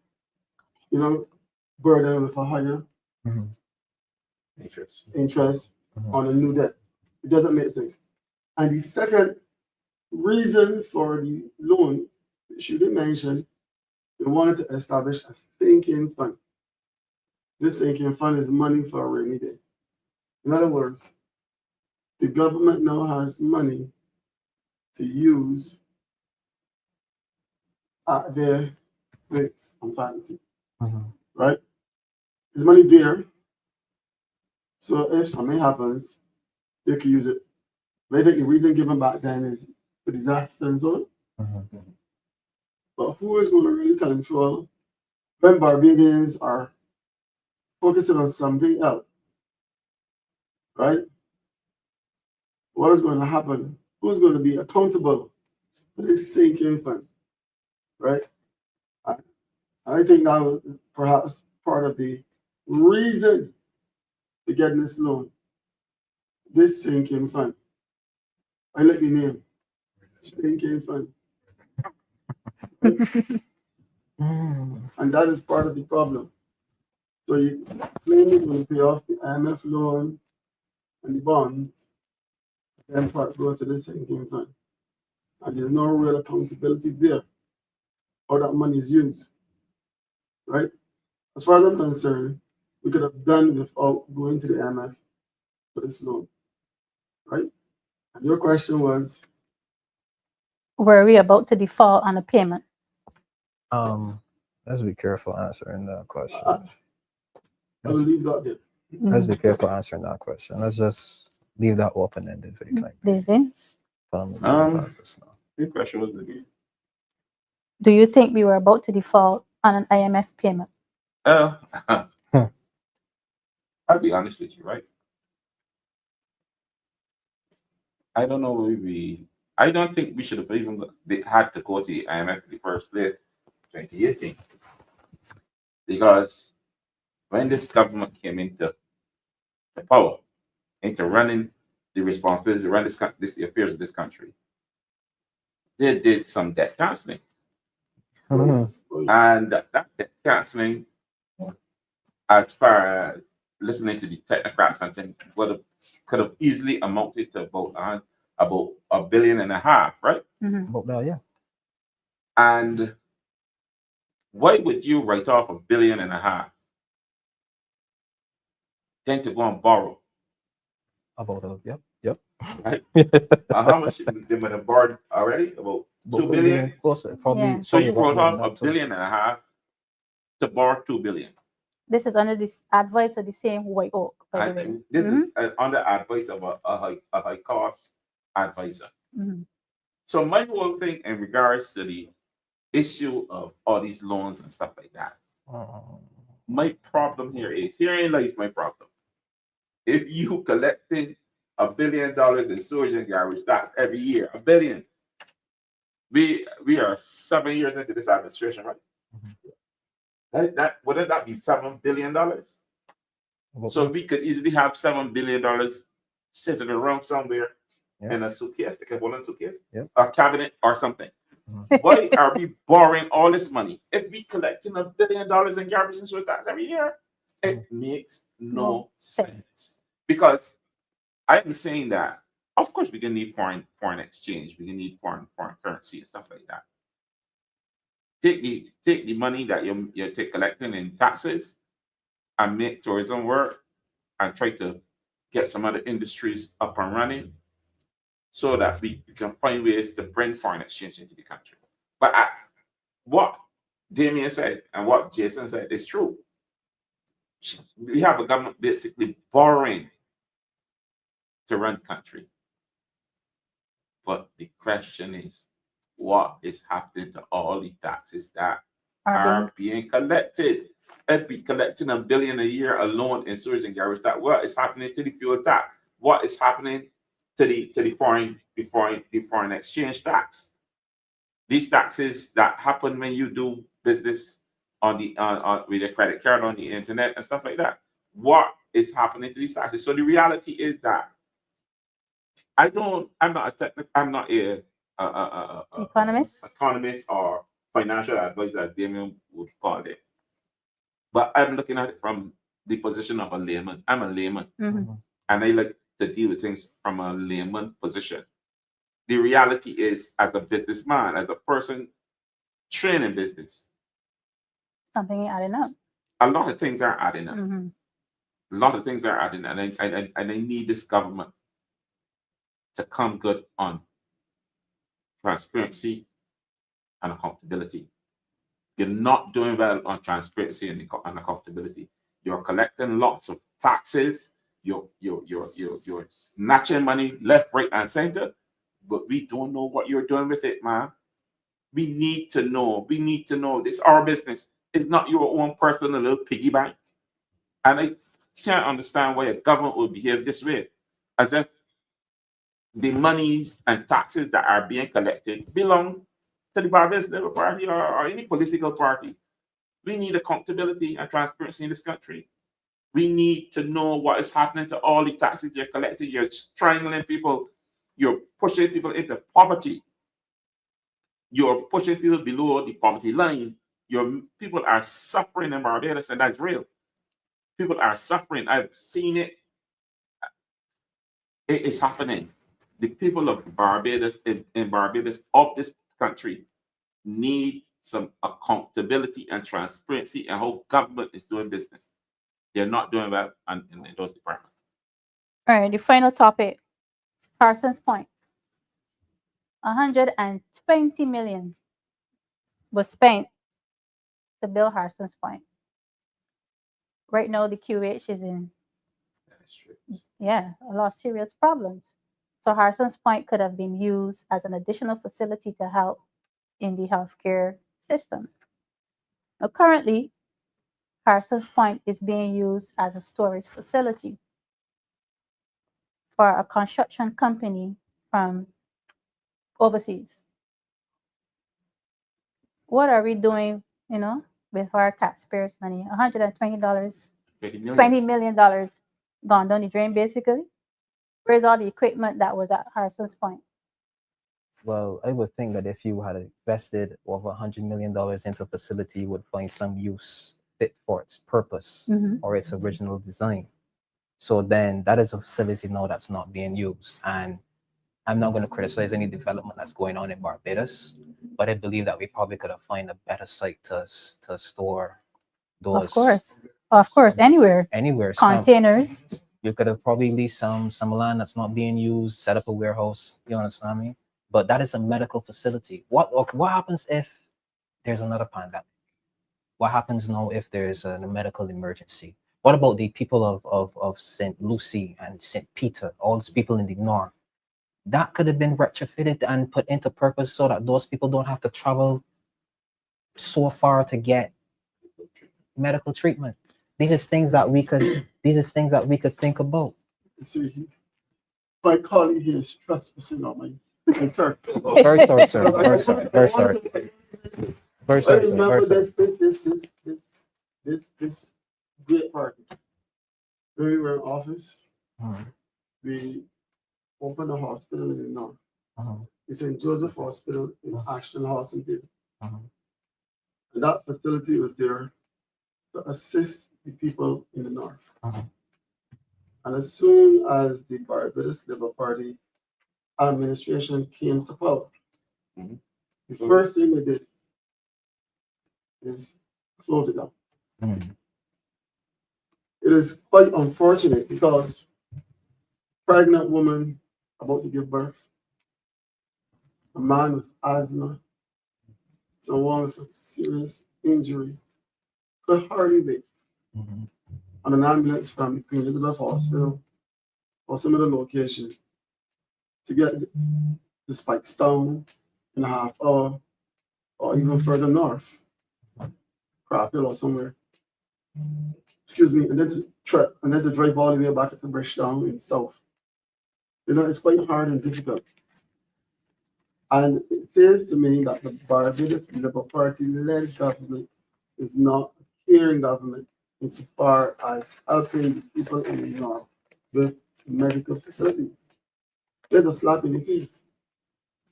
burden with a higher interest on a new debt. It doesn't make sense. And the second reason for the loan, which you didn't mention, they wanted to establish a sinking fund. This sinking fund is money for a rainy day. In other words, the government now has money to use at their rates and fancy. Right? There's money there. So if something happens, they can use it. But I think the reason given back then is the disaster and so on. But who is going to really control when Barbadians are focusing on something else? Right? What is going to happen? Who's going to be accountable for this sinking fund? Right? I think that was perhaps part of the reason to get this loan. This sinking fund. I like the name. Sinking fund. And that is part of the problem. So you claim you're going to pay off the IMF loan and the bonds, then part goes to the sinking fund. And there's no real accountability there how that money is used. Right? As far as I'm concerned, we could have done without going to the IMF for this loan. Right? And your question was? Were we about to default on a payment? Let's be careful answering that question. I will leave that there. Let's be careful answering that question. Let's just leave that open-ended for the time. David? The question was again. Do you think we were about to default on an IMF payment? I'll be honest with you, right? I don't know I don't think we should have even had to go to the IMF in the first place, 2018. Because when this government came into the power, into running the responsibility to run the affairs of this country, they did some debt canceling. And that debt canceling, as far as listening to the technocrats and things, could have easily amounted to about $1.5 billion, right? About that, yeah. And why would you write off $1.5 billion then to go and borrow? About yep. Right? How much they might have borrowed already? About $2 billion? Closer, probably. Yeah. So you wrote off $1.5 billion to borrow $2 billion. This is under this advice of the same White Oak, by the way. This is under advice of a high cost advisor. Mhm. So my whole thing in regards to the issue of all these loans and stuff like that, my problem herein lies my problem. If you collecting $1 billion in sewage and garbage tax every year, $1 billion. We are 7 years into this administration, right? That wouldn't that be $7 billion? So we could easily have $7 billion sitting around somewhere in a suitcase, like a woolen suitcase, a cabinet or something. Why are we borrowing all this money? If we collecting $1 billion in garbage and sewage tax every year, it makes no sense. Because I'm saying that, of course, we can need foreign exchange, we can need foreign currency and stuff like that. Take the money that you're collecting in taxes and make tourism work and try to get some other industries up and running so that we can find ways to bring foreign exchange into the country. But what Damien said and what Jason said is true. We have a government basically borrowing to run country. But the question is, what is happening to all the taxes that are being collected? If we collecting $1 billion a year alone in sewage and garbage tax, what is happening to the fuel tax? What is happening to the foreign exchange tax? These taxes that happen when you do business on with a credit card on the internet and stuff like that. What is happening to these taxes? So the reality is that I'm not a economist or financial advisor, as Damien would call it. But I'm looking at it from the position of a layman. I'm a layman, and I like to deal with things from a layman position. The reality is, as a businessman, as a person trained in business, something adding up. A lot of things are adding up. Mm-hmm. A lot of things are adding, and I need this government to come good on transparency and accountability. You're not doing well on transparency and accountability. You're collecting lots of taxes. You're snatching money left, right, and center, but we don't know what you're doing with it, man. We need to know. We need to know. This is our business. It's not your own personal little piggy bank. And I can't understand why a government would behave this way, as if the monies and taxes that are being collected belong to the Barbados Labour Party or any political party. We need accountability and transparency in this country. We need to know what is happening to all the taxes you're collecting. You're strangling people. You're pushing people into poverty. You're pushing people below the poverty line. Your people are suffering in Barbados, and that's real. People are suffering. I've seen it. It is happening. The people of Barbados, in Barbados, of this country, need some accountability and transparency and how government is doing business. They're not doing well in those departments. All right, the final topic, Carson's Point. 120 million was spent to build Carson's Point. Right now, the QH is in, a lot of serious problems. So Carson's Point could have been used as an additional facility to help in the healthcare system. Now, currently, Carson's Point is being used as a storage facility for a construction company from overseas. What are we doing, with our taxpayers' money? $120, $20 million gone down the drain, basically. Where's all the equipment that was at Carson's Point? Well, I would think that if you had invested over $100 million into a facility, you would find some use fit for its purpose or its original design. So then that is a facility now that's not being used. And I'm not going to criticize any development that's going on in Barbados, but I believe that we probably could have found a better site to store those. Of course, anywhere. Containers. You could have probably leased some land that's not being used, set up a warehouse. You understand me? But that is a medical facility. What happens if there's another pandemic? What happens now if there's a medical emergency? What about the people of St. Lucie and St. Peter, all those people in the north? that could have been retrofitted and put into purpose so that those people don't have to travel so far to get medical treatment. These are things that we could think about. You see, my colleague here is trespassing on my turf. Very sorry, sir. Very sorry. Very sorry. Very I sorry. Sir. remember Very sorry. this great party. When we were in office, Uh-huh. we opened a hospital in the north. Uh-huh. It's St. Joseph Hospital in Ashton Hall, St. Peter. Uh-huh. And that facility was there to assist the people in the north. Uh-huh. And as soon as the Barbados Labour Party administration came to power, Mhm. the first thing they did is close it down. Mhm. It is quite unfortunate because pregnant woman about to give birth, a man with asthma, someone with a serious injury could hardly wait Mhm. on an ambulance from the Queen Elizabeth Hospital or some other location to get the Spikestown in a half hour or even further north, Craphill or somewhere. Excuse me, and then to drive all the way back to Bridgetown in the south. You know, it's quite hard and difficult. And it says to me that the Barbados Labour Party-led government is not a caring government insofar as helping the people in the north with medical facilities. There's a slap in the face.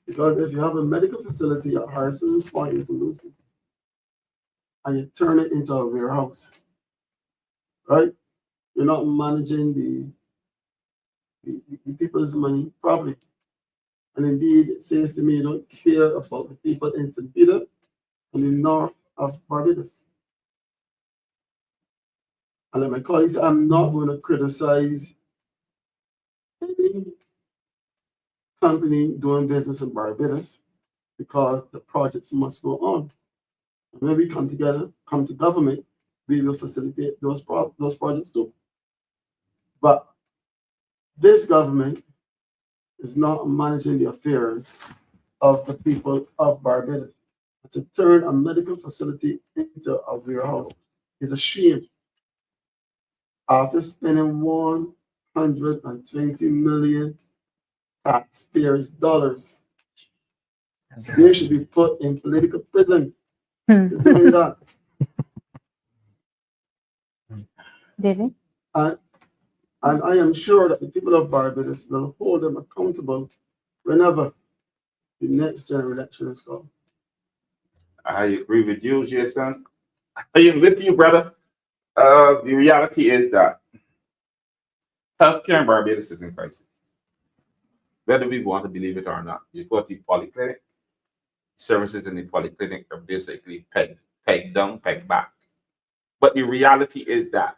Because if you have a medical facility at Harrison's Point in Lucy, and you turn it into a warehouse, right? You're not managing the people's money properly. And indeed, it says to me you don't care about the people in St. Peter and the north of Barbados. And like my colleagues, I'm not going to criticize any company doing business in Barbados because the projects must go on. And when we come together, come to government, we will facilitate those projects too. But this government is not managing the affairs of the people of Barbados. To turn a medical facility into a warehouse is a shame. After spending $120 million taxpayers' dollars, they should be put in political prison. for doing that. David? And I am sure that the people of Barbados will hold them accountable whenever the next general election is called. I agree with you, Jason. I am with you, brother. The reality is that healthcare in Barbados is in crisis. Whether we want to believe it or not, you go to the polyclinic, services in the polyclinic are basically pegged down, pegged back. But the reality is that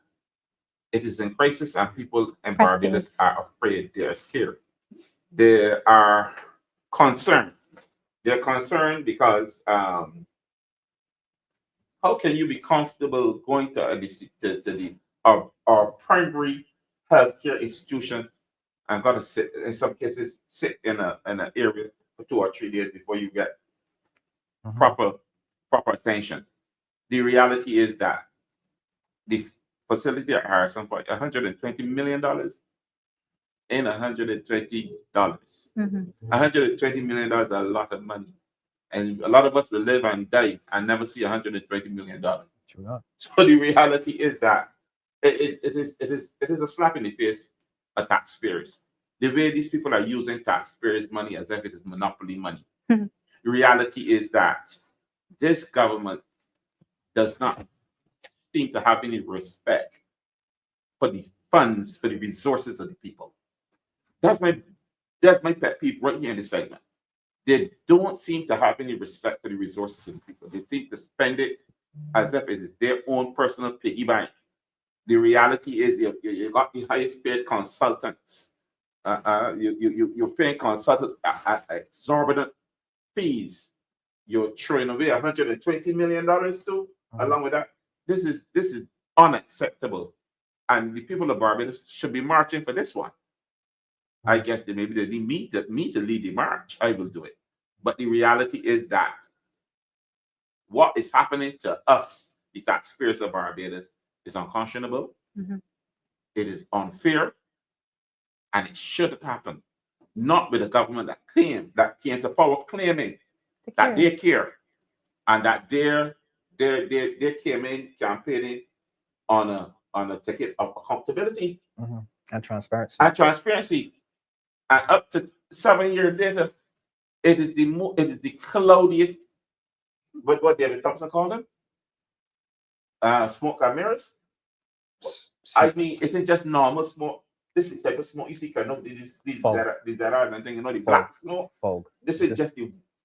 it is in crisis and people in Barbados are afraid, they are scared. They are concerned. They're concerned because how can you be comfortable going to our primary healthcare institution and got to sit, in some cases, sit in an area for 2 or 3 days before you get proper attention? The reality is that the facility at Harrison Point, $120 million in $120. $120 million is a lot of money. And a lot of us will live and die and never see $120 million. So the reality is that it is a slap in the face of taxpayers. The way these people are using taxpayers' money as if it is monopoly money. The reality is that this government does not seem to have any respect for the funds, for the resources of the people. That's my pet peeve right here in this segment. They don't seem to have any respect for the resources of the people. They seem to spend it as if it is their own personal piggy bank. The reality is you got the highest paid consultants. You're paying consultants at exorbitant fees. You're throwing away $120 million too. Along with that, this is unacceptable, and the people of Barbados should be marching for this one. I guess they maybe they need me to lead the march. I will do it. But the reality is that what is happening to us, the taxpayers of Barbados, is unconscionable. Mhm. It is unfair, and it shouldn't happen. Not with a government that came to power claiming Take that care. they care and that they came in campaigning on a ticket of accountability And transparency. and transparency. And up to 7 years later, it is the cloudiest, what David Thompson called them? Smoke and mirrors. I mean, it isn't just normal smoke. This is the type of smoke you see kind of these Fog. ZRs and things, the Fog. black smoke. Fog. This is just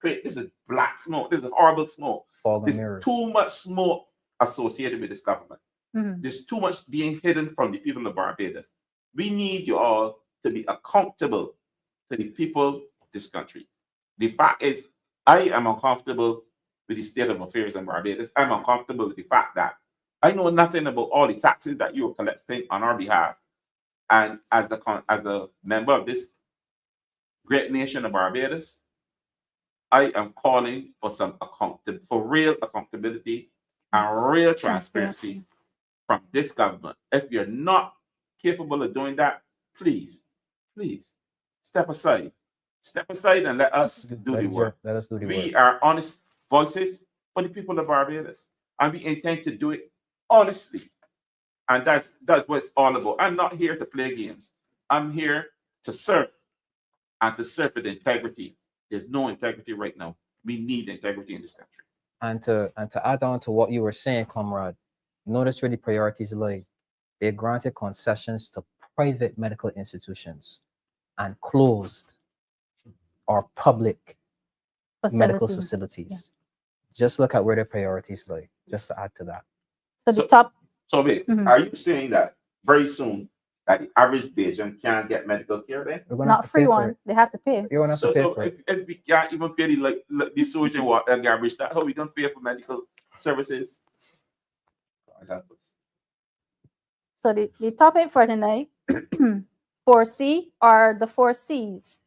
this is black smoke. This is horrible smoke. Fog and There's mirrors. too much smoke associated with this government. Mhm. There's too much being hidden from the people of Barbados. We need you all to be accountable to the people of this country. The fact is, I am uncomfortable with the state of affairs in Barbados. I'm uncomfortable with the fact that I know nothing about all the taxes that you're collecting on our behalf. And as a member of this great nation of Barbados, I am calling for for real accountability and real transparency from this government. If you're not capable of doing that, please step aside. Step aside and let us do the work. Let us do the work. We are honest voices for the people of Barbados, and we intend to do it honestly. And that's what it's all about. I'm not here to play games. I'm here to serve, and to serve with integrity. There's no integrity right now. We need integrity in this country. And to add on to what you were saying, comrade, notice where the priorities lie. They granted concessions to private medical institutions and closed our public medical facilities. Just look at where their priorities lie, just to add to that. So the top. So wait, are you saying that very soon that the average Bajan can't get medical care then? Not free one. They have to pay. You're gonna have to pay for it. If we can't even pay the sewage and water and garbage, that how we gonna pay for medical services? So the topic for tonight, foresee or the 4 C's.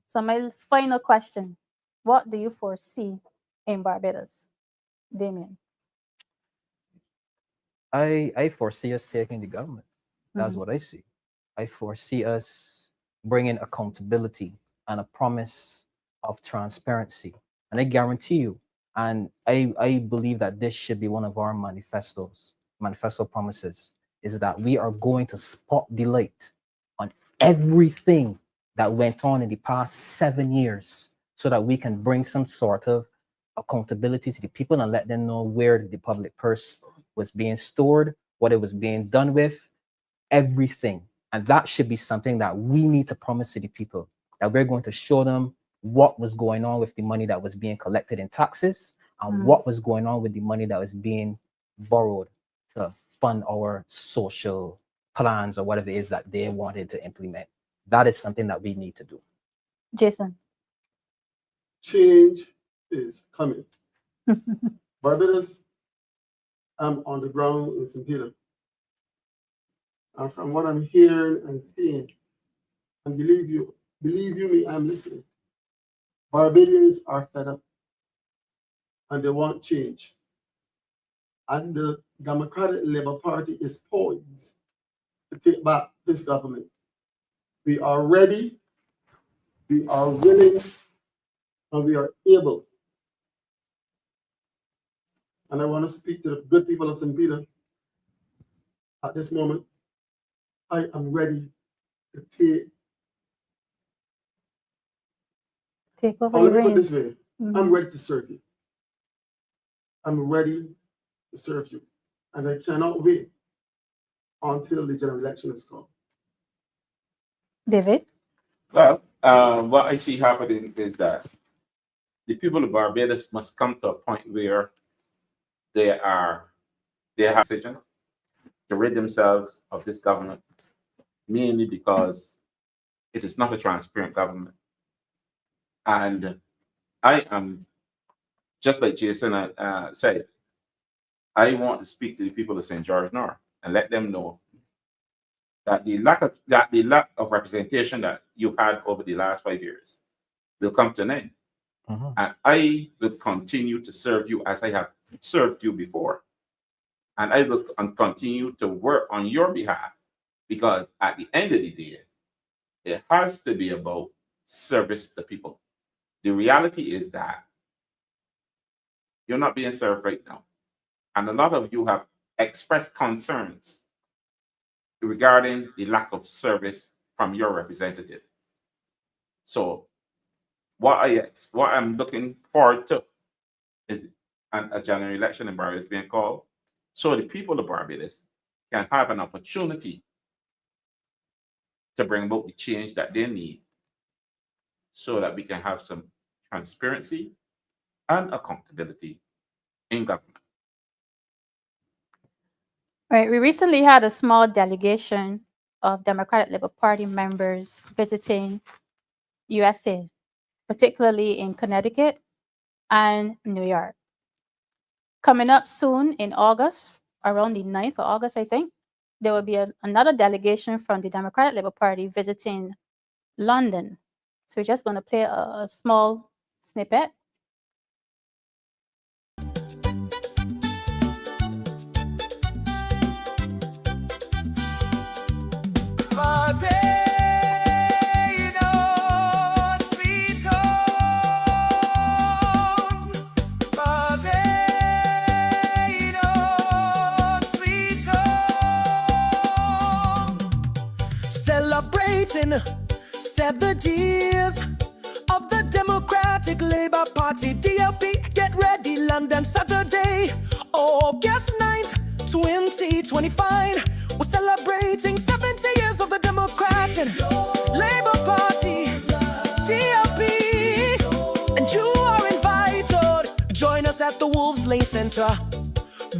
So my final question, what do you foresee in Barbados? Damien. I foresee us taking the government. That's what I see. I foresee us bringing accountability and a promise of transparency. And I guarantee you, and I believe that this should be one of our manifesto promises, is that we are going to spot the light on everything that went on in the past 7 years so that we can bring some sort of accountability to the people and let them know where the public purse was being stored, what it was being done with, everything. And that should be something that we need to promise to the people, that we're going to show them what was going on with the money that was being collected in taxes and what was going on with the money that was being borrowed to fund our social plans or whatever it is that they wanted to implement. That is something that we need to do. Jason. Change is coming. Barbados, I'm on the ground in St. Peter. And from what I'm hearing and seeing, and believe you me, I'm listening. Barbadians are fed up and they want change. And the Democratic Labour Party is poised to take back this government. We are ready, we are willing, and we are able. And I want to speak to the good people of St. Peter at this moment. I am ready to take over the your reins. Put reins. this way, I'm ready to serve you. I'm ready to serve you. And I cannot wait until the general election is called. David? Well, what I see happening is that the people of Barbados must come to a point where they have a decision to rid themselves of this government, mainly because it is not a transparent government. And I am, just like Jason said, I want to speak to the people of St. George North and let them know that the lack of representation that you've had over the last 5 years will come to an end. And I will continue to serve you as I have served you before. And I will continue to work on your behalf, because at the end of the day, it has to be about service to people. The reality is that you're not being served right now. And a lot of you have expressed concerns regarding the lack of service from your representative. So what I'm looking forward to is a general election in Barbados being called, so the people of Barbados can have an opportunity to bring about the change that they need, so that we can have some transparency and accountability in government. Right. We recently had a small delegation of Democratic Labour Party members visiting USA, particularly in Connecticut and New York. Coming up soon in August, around the 9th of August, I think, there will be another delegation from the Democratic Labour Party visiting London. So we're just going to play a small snippet. Celebrating 70 years of the Democratic Labour Party, DLP. Get ready, London, Saturday, August 9th, 2025. We're celebrating 70 years of the Democratic Labour Party, DLP. And you are invited. Join us at the Wolves Lane Centre,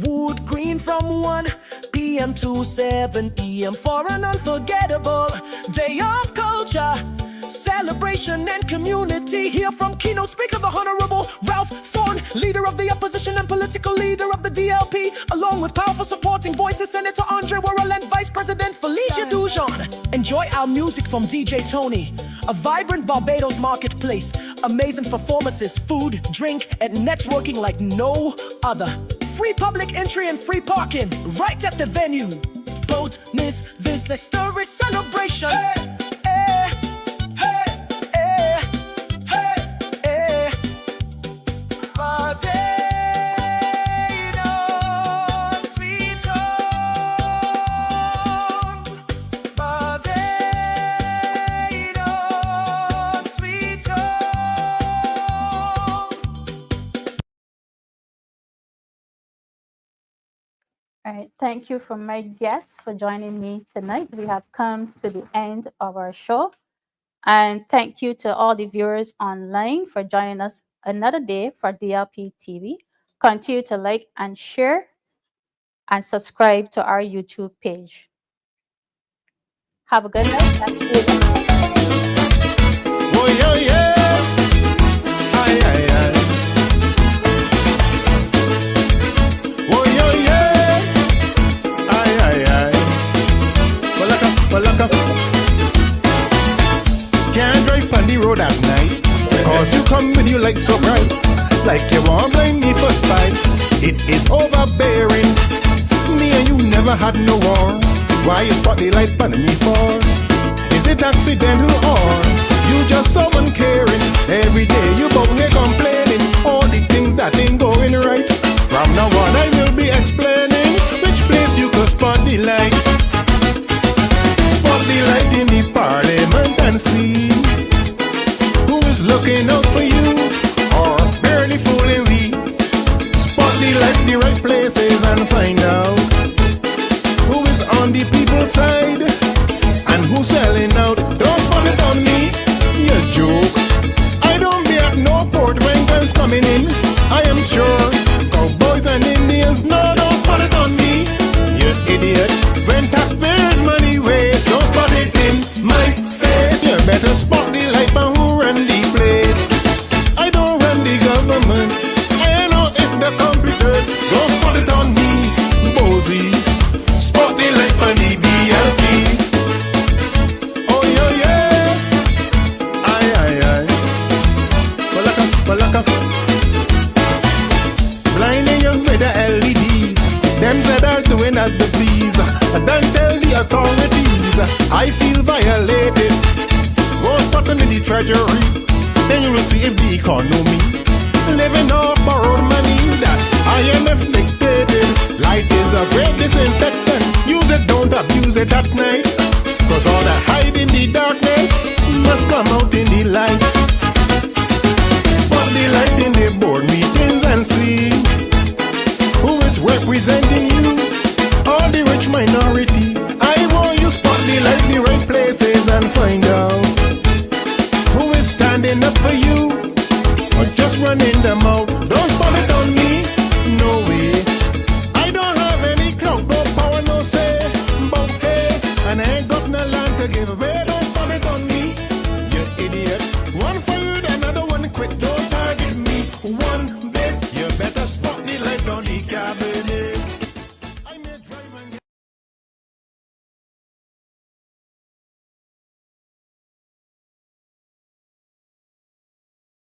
Wood Green, from 1 p.m. to 7 p.m. for an unforgettable day of culture, celebration, and community. Hear from keynote speaker, the Honorable Ralph Thorne, leader of the opposition and political leader of the DLP, along with powerful supporting voices, Senator Andre Worrell and Vice President Felicia Dujon. Enjoy our music from DJ Tony, a vibrant Barbados marketplace, amazing performances, food, drink, and networking like no other. Free public entry and free parking right at the venue. Don't miss this historic celebration. Hey, hey, hey, hey, hey, hey. Barbados, sweet home. Barbados, sweet home. All right, thank you for my guests for joining me tonight. We have come to the end of our show. And thank you to all the viewers online for joining us another day for DLP TV. Continue to like and share and subscribe to our YouTube page. Have a good night and see you next time. Oh, yeah, yeah. Aye, aye, aye. Oh, yeah, yeah. Aye, aye, aye. Walaka, walaka. Can't drive on the road at night, cause you come with you like so bright, like you won't blame me for spite. It is overbearing. Me and you never had no war. Why you spot the light on me for? Is it accidental or you just so uncaring? Every day you bout here complaining all the things that ain't going right. From now on I will be explaining which place you could spot the light. Spot the light in the parliament and see who is looking out for you or barely fooling we. Spot the light in the right places and find out who is on the people's side and who's selling out. Don't spot it on me, you joke. I don't be at no port when guns coming in. I am sure cowboys and Indians, no, don't spot it on me, you idiot. When taxpayers' money waste, don't spot it in my face. You better spot the light and who run the place. I don't run the government. I know if they're competent. Don't spot it on me, doing at the fees. Then tell the authorities I feel violated. Go spot them in the treasury, then you will see if the economy living off borrowed money that IMF dictated. Light is a great disinfectant. Use it, don't abuse it at night. Cause all that hide in the darkness must come out in the light. Spot the light in the board meetings and see who is representing you, or the rich minority. I want you spot the light in the right places and find out who is standing up for you, or just running them out. Don't spot it on me.